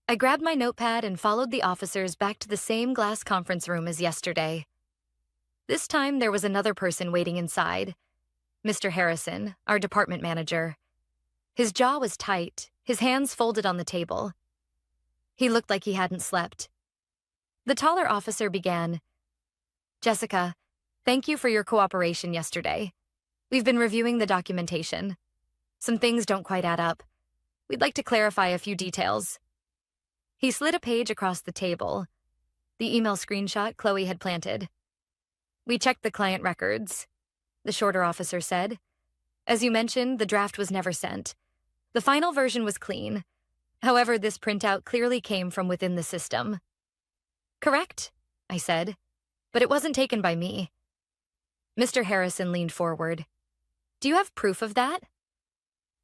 I grabbed my notepad and followed the officers back to the same glass conference room as yesterday. This time, there was another person waiting inside. Mr. Harrison, our department manager. His jaw was tight, his hands folded on the table. He looked like he hadn't slept. The taller officer began, "Jessica, thank you for your cooperation yesterday. We've been reviewing the documentation. Some things don't quite add up. We'd like to clarify a few details." He slid a page across the table, the email screenshot Chloe had planted. "We checked the client records," the shorter officer said. "As you mentioned, the draft was never sent. The final version was clean. However, this printout clearly came from within the system." "Correct," I said, "but it wasn't taken by me." Mr. Harrison leaned forward. "Do you have proof of that?"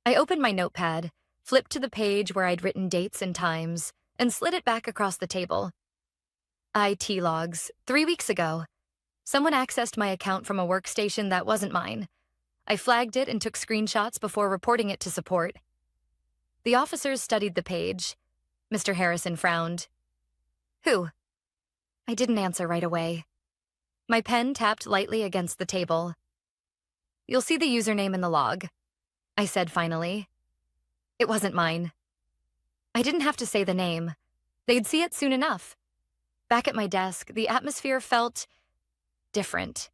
I opened my notepad, flipped to the page where I'd written dates and times, and slid it back across the table. IT logs, 3 weeks ago. Someone accessed my account from a workstation that wasn't mine. I flagged it and took screenshots before reporting it to support. The officers studied the page. Mr. Harrison frowned. "Who?" I didn't answer right away. My pen tapped lightly against the table. "You'll see the username in the log," I said finally. It wasn't mine. I didn't have to say the name. They'd see it soon enough. Back at my desk, the atmosphere felt different.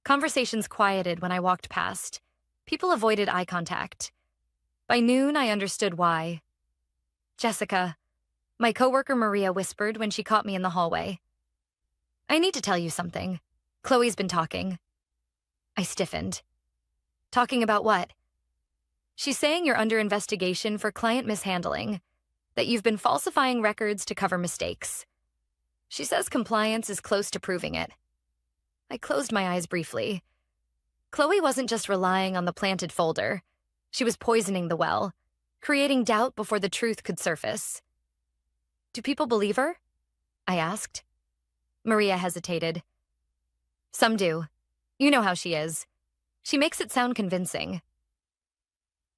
Conversations quieted when I walked past. People avoided eye contact. By noon, I understood why. "Jessica," my coworker Maria whispered when she caught me in the hallway. "I need to tell you something. Chloe's been talking." I stiffened. "Talking about what?" "She's saying you're under investigation for client mishandling, that you've been falsifying records to cover mistakes. She says compliance is close to proving it." I closed my eyes briefly. Chloe wasn't just relying on the planted folder. She was poisoning the well, creating doubt before the truth could surface. "Do people believe her?" I asked. Maria hesitated. "Some do. You know how she is. She makes it sound convincing."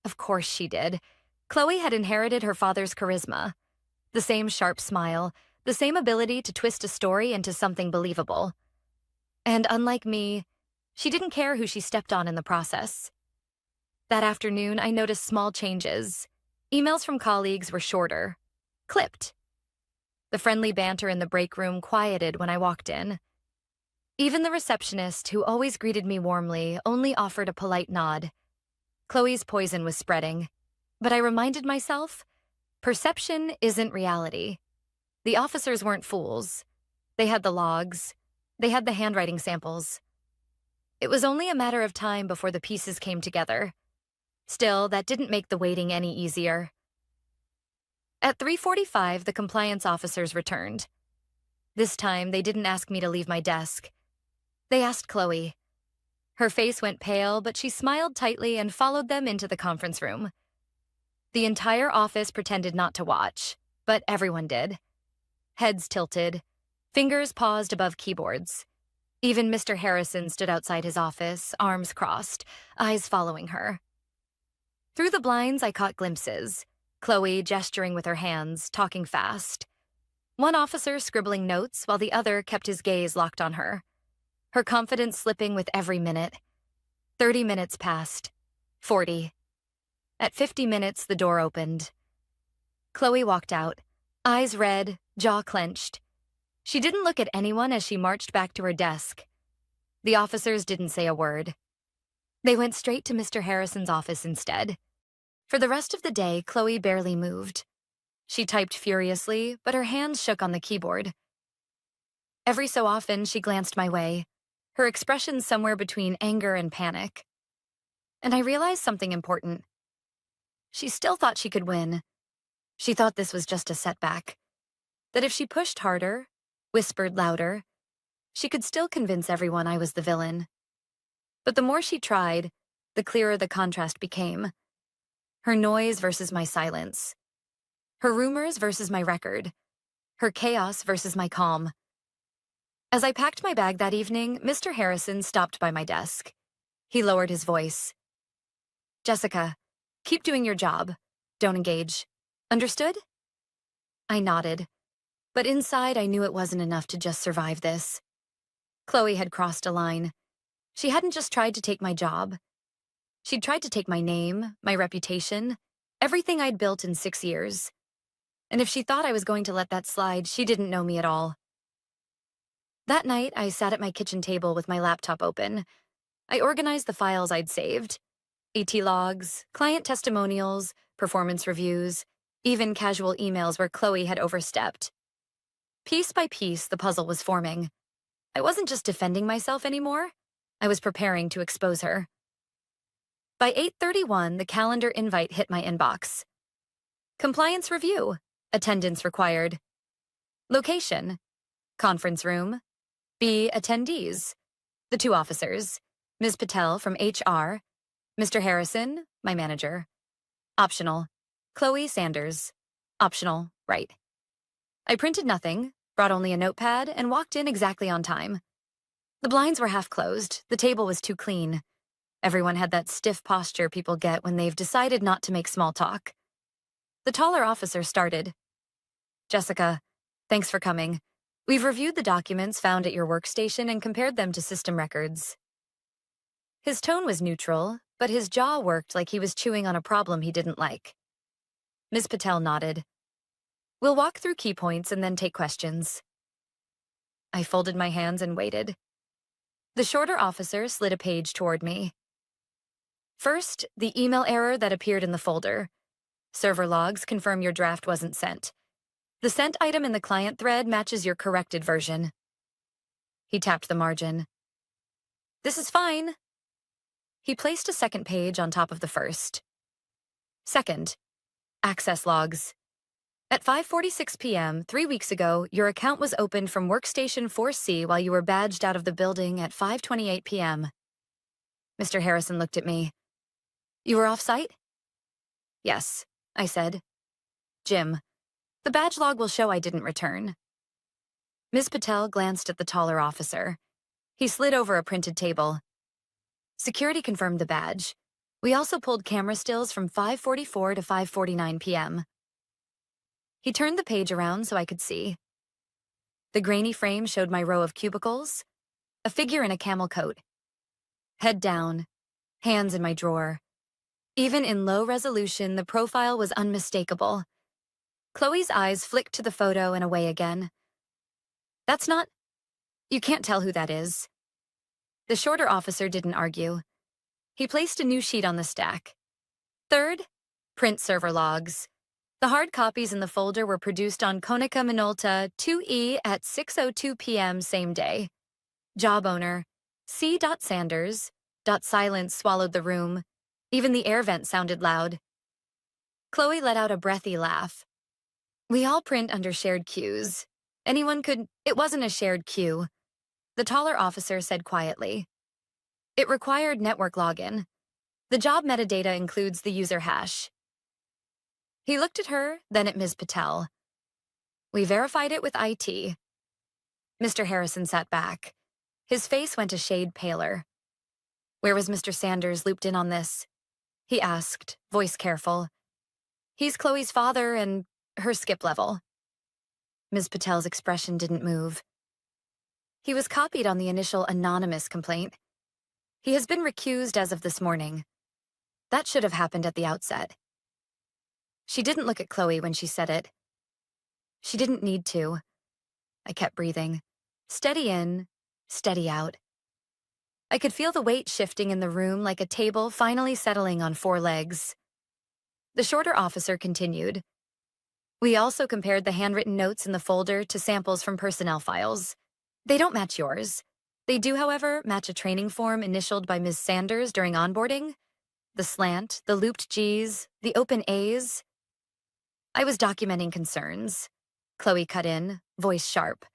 Of course she did. Chloe had inherited her father's charisma. The same sharp smile, the same ability to twist a story into something believable. And unlike me, she didn't care who she stepped on in the process. That afternoon, I noticed small changes. Emails from colleagues were shorter, clipped. The friendly banter in the break room quieted when I walked in. Even the receptionist, who always greeted me warmly, only offered a polite nod. Chloe's poison was spreading. But I reminded myself, perception isn't reality. The officers weren't fools. They had the logs. They had the handwriting samples. It was only a matter of time before the pieces came together. Still, that didn't make the waiting any easier. At 3:45, the compliance officers returned. This time, they didn't ask me to leave my desk. They asked Chloe. Her face went pale, but she smiled tightly and followed them into the conference room. The entire office pretended not to watch, but everyone did. Heads tilted, fingers paused above keyboards. Even Mr. Harrison stood outside his office, arms crossed, eyes following her. Through the blinds, I caught glimpses. Chloe gesturing with her hands, talking fast. One officer scribbling notes while the other kept his gaze locked on her. Her confidence slipping with every minute. 30 minutes passed. 40. At 50 minutes, the door opened. Chloe walked out, eyes red, jaw clenched. She didn't look at anyone as she marched back to her desk. The officers didn't say a word. They went straight to Mr. Harrison's office instead. For the rest of the day, Chloe barely moved. She typed furiously, but her hands shook on the keyboard. Every so often, she glanced my way, her expression somewhere between anger and panic. And I realized something important. She still thought she could win. She thought this was just a setback. That if she pushed harder, whispered louder, she could still convince everyone I was the villain. But the more she tried, the clearer the contrast became. Her noise versus my silence. Her rumors versus my record. Her chaos versus my calm. As I packed my bag that evening, Mr. Harrison stopped by my desk. He lowered his voice. "Jessica, keep doing your job. Don't engage. Understood?" I nodded, but inside I knew it wasn't enough to just survive this. Chloe had crossed a line. She hadn't just tried to take my job. She'd tried to take my name, my reputation, everything I'd built in 6 years. And if she thought I was going to let that slide, she didn't know me at all. That night, I sat at my kitchen table with my laptop open. I organized the files I'd saved. AT logs, client testimonials, performance reviews, even casual emails where Chloe had overstepped. Piece by piece, the puzzle was forming. I wasn't just defending myself anymore. I was preparing to expose her. By 8:31, the calendar invite hit my inbox. Compliance review. Attendance required. Location. Conference room. B. Attendees. The two officers. Ms. Patel from HR. Mr. Harrison, my manager. Optional. Chloe Sanders. Optional, right. I printed nothing, brought only a notepad, and walked in exactly on time. The blinds were half closed. The table was too clean. Everyone had that stiff posture people get when they've decided not to make small talk. The taller officer started. Jessica, thanks for coming. We've reviewed the documents found at your workstation and compared them to system records. His tone was neutral, but his jaw worked like he was chewing on a problem he didn't like. Ms. Patel nodded. We'll walk through key points and then take questions. I folded my hands and waited. The shorter officer slid a page toward me. First, the email error that appeared in the folder. Server logs confirm your draft wasn't sent. The sent item in the client thread matches your corrected version. He tapped the margin. This is fine. He placed a second page on top of the first. Second, access logs. At 5:46 p.m., 3 weeks ago, your account was opened from Workstation 4C while you were badged out of the building at 5:28 p.m. Mr. Harrison looked at me. You were off-site? Yes, I said. Jim, the badge log will show I didn't return. Ms. Patel glanced at the taller officer. He slid over a printed table. Security confirmed the badge. We also pulled camera stills from 5:44 to 5:49 p.m. He turned the page around so I could see. The grainy frame showed my row of cubicles, a figure in a camel coat. Head down, hands in my drawer. Even in low resolution, the profile was unmistakable. Chloe's eyes flicked to the photo and away again. That's not... You can't tell who that is. The shorter officer didn't argue. He placed a new sheet on the stack. Third, print server logs. The hard copies in the folder were produced on Konica Minolta 2E at 6:02 p.m. same day. Job owner, C. Sanders. Silence swallowed the room. Even the air vent sounded loud. Chloe let out a breathy laugh. We all print under shared queues. Anyone could... It wasn't a shared queue. The taller officer said quietly. It required network login. The job metadata includes the user hash. He looked at her, then at Ms. Patel. We verified it with IT. Mr. Harrison sat back. His face went a shade paler. Where was Mr. Sanders looped in on this? He asked, voice careful. He's Chloe's father and her skip level. Ms. Patel's expression didn't move. He was copied on the initial anonymous complaint. He has been recused as of this morning. That should have happened at the outset. She didn't look at Chloe when she said it. She didn't need to. I kept breathing. Steady in, steady out. I could feel the weight shifting in the room like a table finally settling on 4 legs. The shorter officer continued. We also compared the handwritten notes in the folder to samples from personnel files. They don't match yours. They do, however, match a training form initialed by Ms. Sanders during onboarding. The slant, the looped G's, the open A's. I was documenting concerns. Chloe cut in, voice sharp.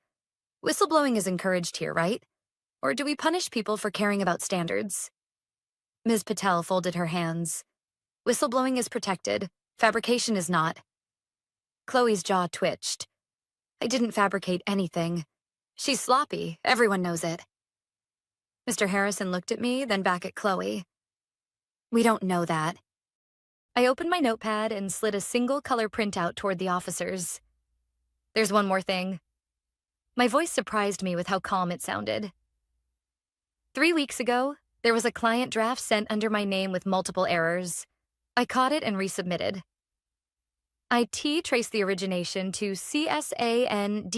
Whistleblowing is encouraged here, right? Or do we punish people for caring about standards? Ms. Patel folded her hands. Whistleblowing is protected. Fabrication is not. Chloe's jaw twitched. I didn't fabricate anything. She's sloppy. Everyone knows it. Mr. Harrison looked at me, then back at Chloe. We don't know that. I opened my notepad and slid a single-color printout toward the officers. There's one more thing. My voice surprised me with how calm it sounded. 3 weeks ago, There was a client draft sent under my name with multiple errors. I caught it and resubmitted. IT traced the origination to CSANDERS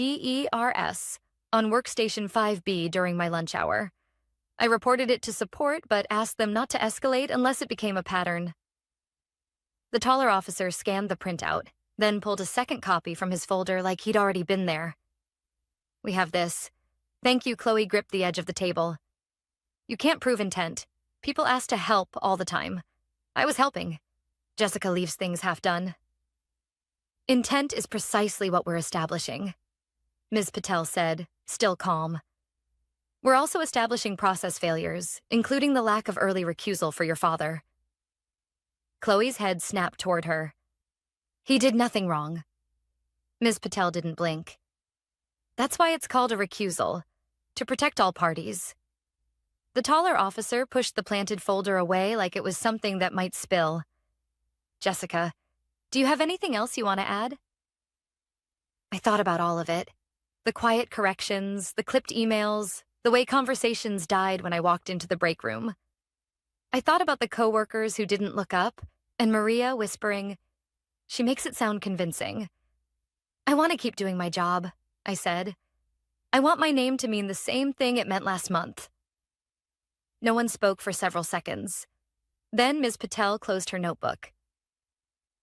on workstation 5B during my lunch hour. I reported it to support but asked them not to escalate unless it became a pattern. The taller officer scanned the printout, then pulled a second copy from his folder like he'd already been there. We have this. Thank you, Chloe gripped the edge of the table. You can't prove intent. People ask to help all the time. I was helping. Jessica leaves things half done. Intent is precisely what we're establishing, Ms. Patel said, still calm. We're also establishing process failures, including the lack of early recusal for your father. Chloe's head snapped toward her. He did nothing wrong. Ms. Patel didn't blink. That's why it's called a recusal, to protect all parties. The taller officer pushed the planted folder away like it was something that might spill. Jessica, do you have anything else you want to add? I thought about all of it. The quiet corrections, the clipped emails, the way conversations died when I walked into the break room. I thought about the coworkers who didn't look up, and Maria whispering, "She makes it sound convincing." I want to keep doing my job, I said. I want my name to mean the same thing it meant last month. No one spoke for several seconds. Then Ms. Patel closed her notebook.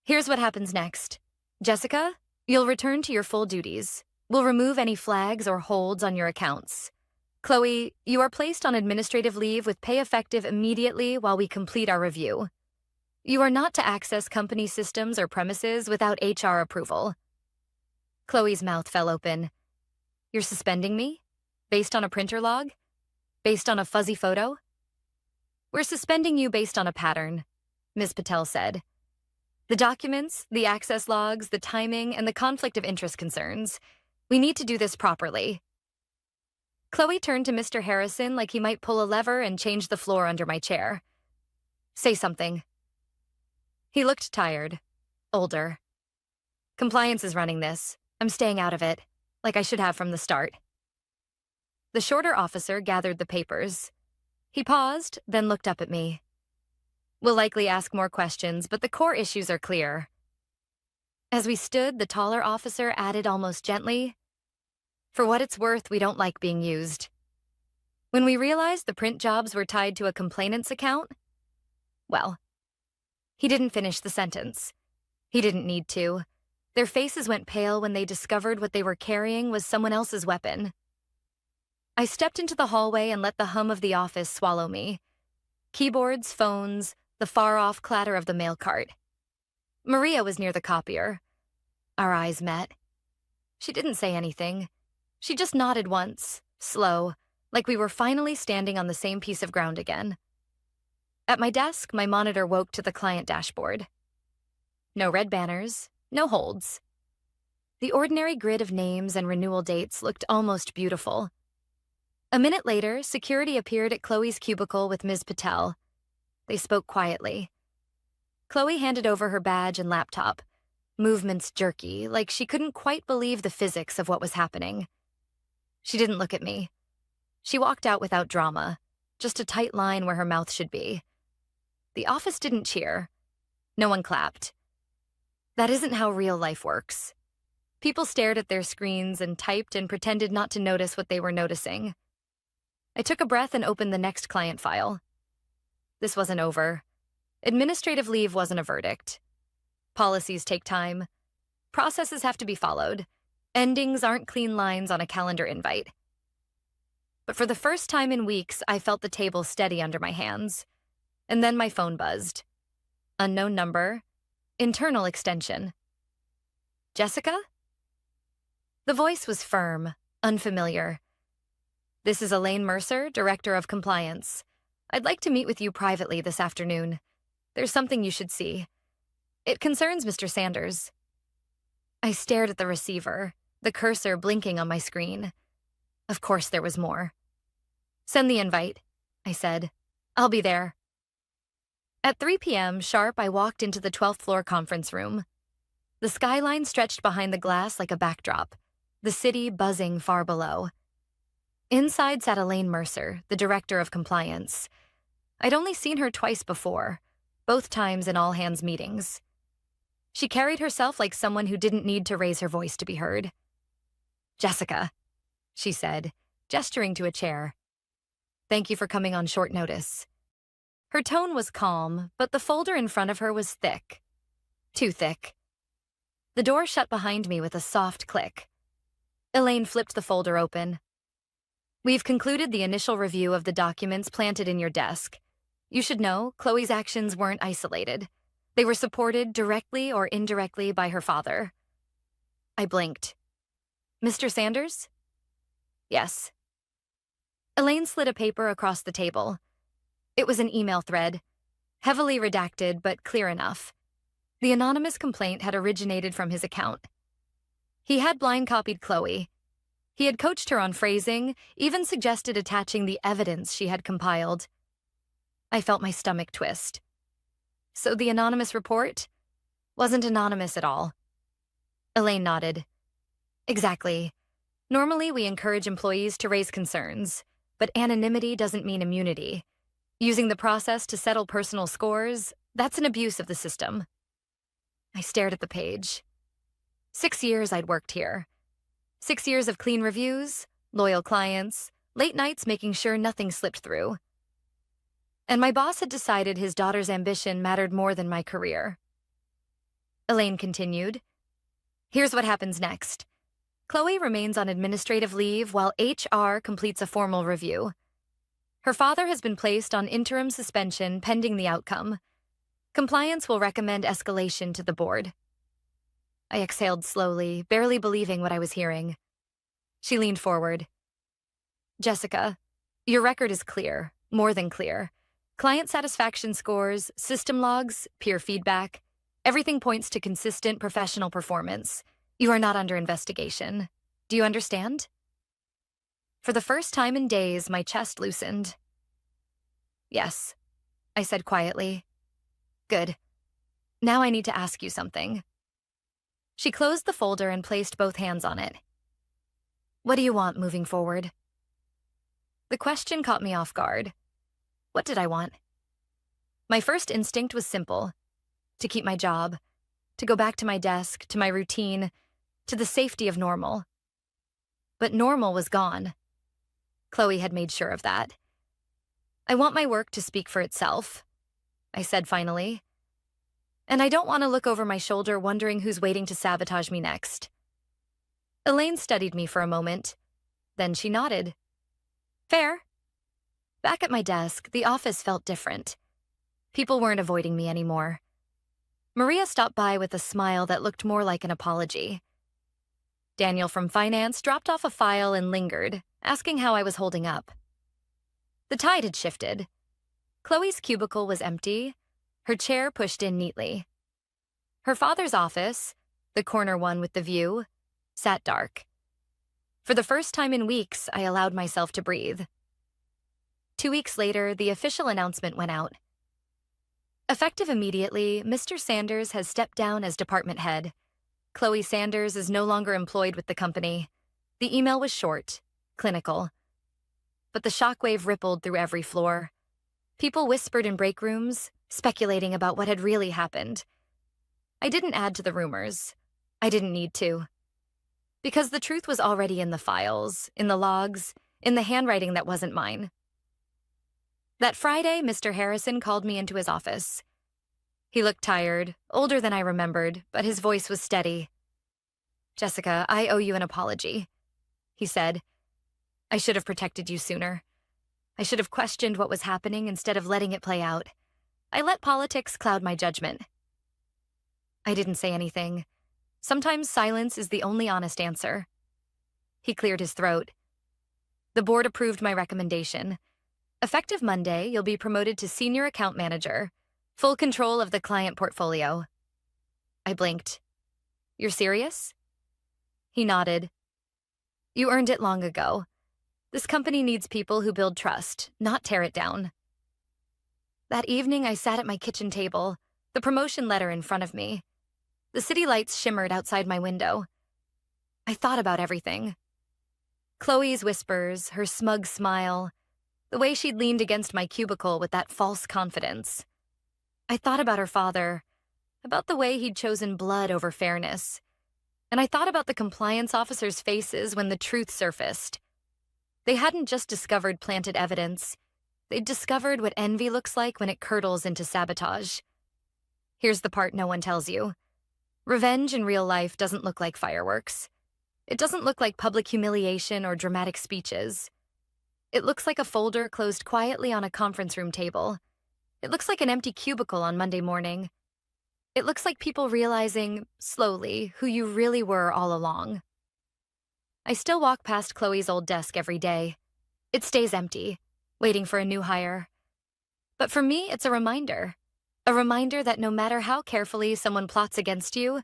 Here's what happens next. Jessica, you'll return to your full duties. We'll remove any flags or holds on your accounts. Chloe, you are placed on administrative leave with pay effective immediately while we complete our review. You are not to access company systems or premises without HR approval. Chloe's mouth fell open. You're suspending me? Based on a printer log? Based on a fuzzy photo? We're suspending you based on a pattern, Ms. Patel said. The documents, the access logs, the timing, and the conflict of interest concerns. We need to do this properly. Chloe turned to Mr. Harrison like he might pull a lever and change the floor under my chair. Say something. He looked tired, older. Compliance is running this. I'm staying out of it, like I should have from the start. The shorter officer gathered the papers. He paused, then looked up at me. We'll likely ask more questions, but the core issues are clear. As we stood, the taller officer added almost gently, for what it's worth, we don't like being used. When we realized the print jobs were tied to a complainant's account, well, he didn't finish the sentence. He didn't need to. Their faces went pale when they discovered what they were carrying was someone else's weapon. I stepped into the hallway and let the hum of the office swallow me. Keyboards, phones, the far-off clatter of the mail cart. Maria was near the copier. Our eyes met. She didn't say anything. She just nodded once, slow, like we were finally standing on the same piece of ground again. At my desk, my monitor woke to the client dashboard. No red banners, no holds. The ordinary grid of names and renewal dates looked almost beautiful. A minute later, security appeared at Chloe's cubicle with Ms. Patel. They spoke quietly. Chloe handed over her badge and laptop, movements jerky, like she couldn't quite believe the physics of what was happening. She didn't look at me. She walked out without drama, just a tight line where her mouth should be. The office didn't cheer. No one clapped. That isn't how real life works. People stared at their screens and typed and pretended not to notice what they were noticing. I took a breath and opened the next client file. This wasn't over. Administrative leave wasn't a verdict. Policies take time. Processes have to be followed. Endings aren't clean lines on a calendar invite. But for the first time in weeks, I felt the table steady under my hands. And then my phone buzzed. Unknown number. Internal extension. Jessica? The voice was firm, unfamiliar. This is Elaine Mercer, Director of Compliance. I'd like to meet with you privately this afternoon. There's something you should see. It concerns Mr. Sanders. I stared at the receiver, the cursor blinking on my screen. Of course there was more. Send the invite, I said. I'll be there. At 3 p.m. sharp, I walked into the 12th floor conference room. The skyline stretched behind the glass like a backdrop, the city buzzing far below. Inside sat Elaine Mercer, the Director of Compliance. I'd only seen her twice before, both times in all-hands meetings. She carried herself like someone who didn't need to raise her voice to be heard. "Jessica," she said, gesturing to a chair. "Thank you for coming on short notice." Her tone was calm, but the folder in front of her was thick. Too thick. The door shut behind me with a soft click. Elaine flipped the folder open. "We've concluded the initial review of the documents planted in your desk. You should know, Chloe's actions weren't isolated. They were supported directly or indirectly by her father." I blinked. "Mr. Sanders?" "Yes." Elaine slid a paper across the table. It was an email thread, heavily redacted but clear enough. The anonymous complaint had originated from his account. He had blind copied Chloe. He had coached her on phrasing, even suggested attaching the evidence she had compiled. I felt my stomach twist. So the anonymous report wasn't anonymous at all. Elaine nodded. "Exactly. Normally, we encourage employees to raise concerns, but anonymity doesn't mean immunity. Using the process to settle personal scores, that's an abuse of the system." I stared at the page. 6 years I'd worked here. 6 years of clean reviews, loyal clients, late nights making sure nothing slipped through. And my boss had decided his daughter's ambition mattered more than my career. Elaine continued. "Here's what happens next. Chloe remains on administrative leave while HR completes a formal review. Her father has been placed on interim suspension pending the outcome. Compliance will recommend escalation to the board." I exhaled slowly, barely believing what I was hearing. She leaned forward. "Jessica, your record is clear, more than clear. Client satisfaction scores, system logs, peer feedback, everything points to consistent professional performance. You are not under investigation. Do you understand?" For the first time in days, my chest loosened. "Yes," I said quietly. "Good. Now I need to ask you something." She closed the folder and placed both hands on it. "What do you want moving forward?" The question caught me off guard. What did I want? My first instinct was simple: to keep my job, to go back to my desk, to my routine, to the safety of normal. But normal was gone. Chloe had made sure of that. "I want my work to speak for itself," I said finally. "And I don't want to look over my shoulder wondering who's waiting to sabotage me next." Elaine studied me for a moment. Then she nodded. "Fair." Back at my desk, the office felt different. People weren't avoiding me anymore. Maria stopped by with a smile that looked more like an apology. Daniel from finance dropped off a file and lingered, asking how I was holding up. The tide had shifted. Chloe's cubicle was empty, her chair pushed in neatly. Her father's office, the corner one with the view, sat dark. For the first time in weeks, I allowed myself to breathe. 2 weeks later, the official announcement went out. Effective immediately, Mr. Sanders has stepped down as department head. Chloe Sanders is no longer employed with the company. The email was short, clinical. But the shockwave rippled through every floor. People whispered in break rooms, speculating about what had really happened. I didn't add to the rumors. I didn't need to. Because the truth was already in the files, in the logs, in the handwriting that wasn't mine. That Friday, Mr. Harrison called me into his office. He looked tired, older than I remembered, but his voice was steady. "Jessica, I owe you an apology," he said. "I should have protected you sooner. I should have questioned what was happening instead of letting it play out. I let politics cloud my judgment." I didn't say anything. Sometimes silence is the only honest answer. He cleared his throat. "The board approved my recommendation. Effective Monday, you'll be promoted to senior account manager, full control of the client portfolio." I blinked. "You're serious?" He nodded. "You earned it long ago. This company needs people who build trust, not tear it down." That evening, I sat at my kitchen table, the promotion letter in front of me. The city lights shimmered outside my window. I thought about everything. Chloe's whispers, her smug smile, The way she'd leaned against my cubicle with that false confidence. I thought about her father, about the way he'd chosen blood over fairness. And I thought about the compliance officers' faces when the truth surfaced. They hadn't just discovered planted evidence. They'd discovered what envy looks like when it curdles into sabotage. Here's the part no one tells you. Revenge in real life doesn't look like fireworks. It doesn't look like public humiliation or dramatic speeches. It looks like a folder closed quietly on a conference room table. It looks like an empty cubicle on Monday morning. It looks like people realizing, slowly, who you really were all along. I still walk past Chloe's old desk every day. It stays empty, waiting for a new hire. But for me, it's a reminder that no matter how carefully someone plots against you,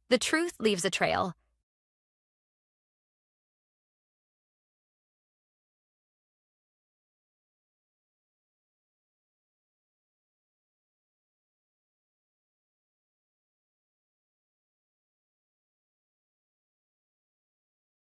the truth leaves a trail.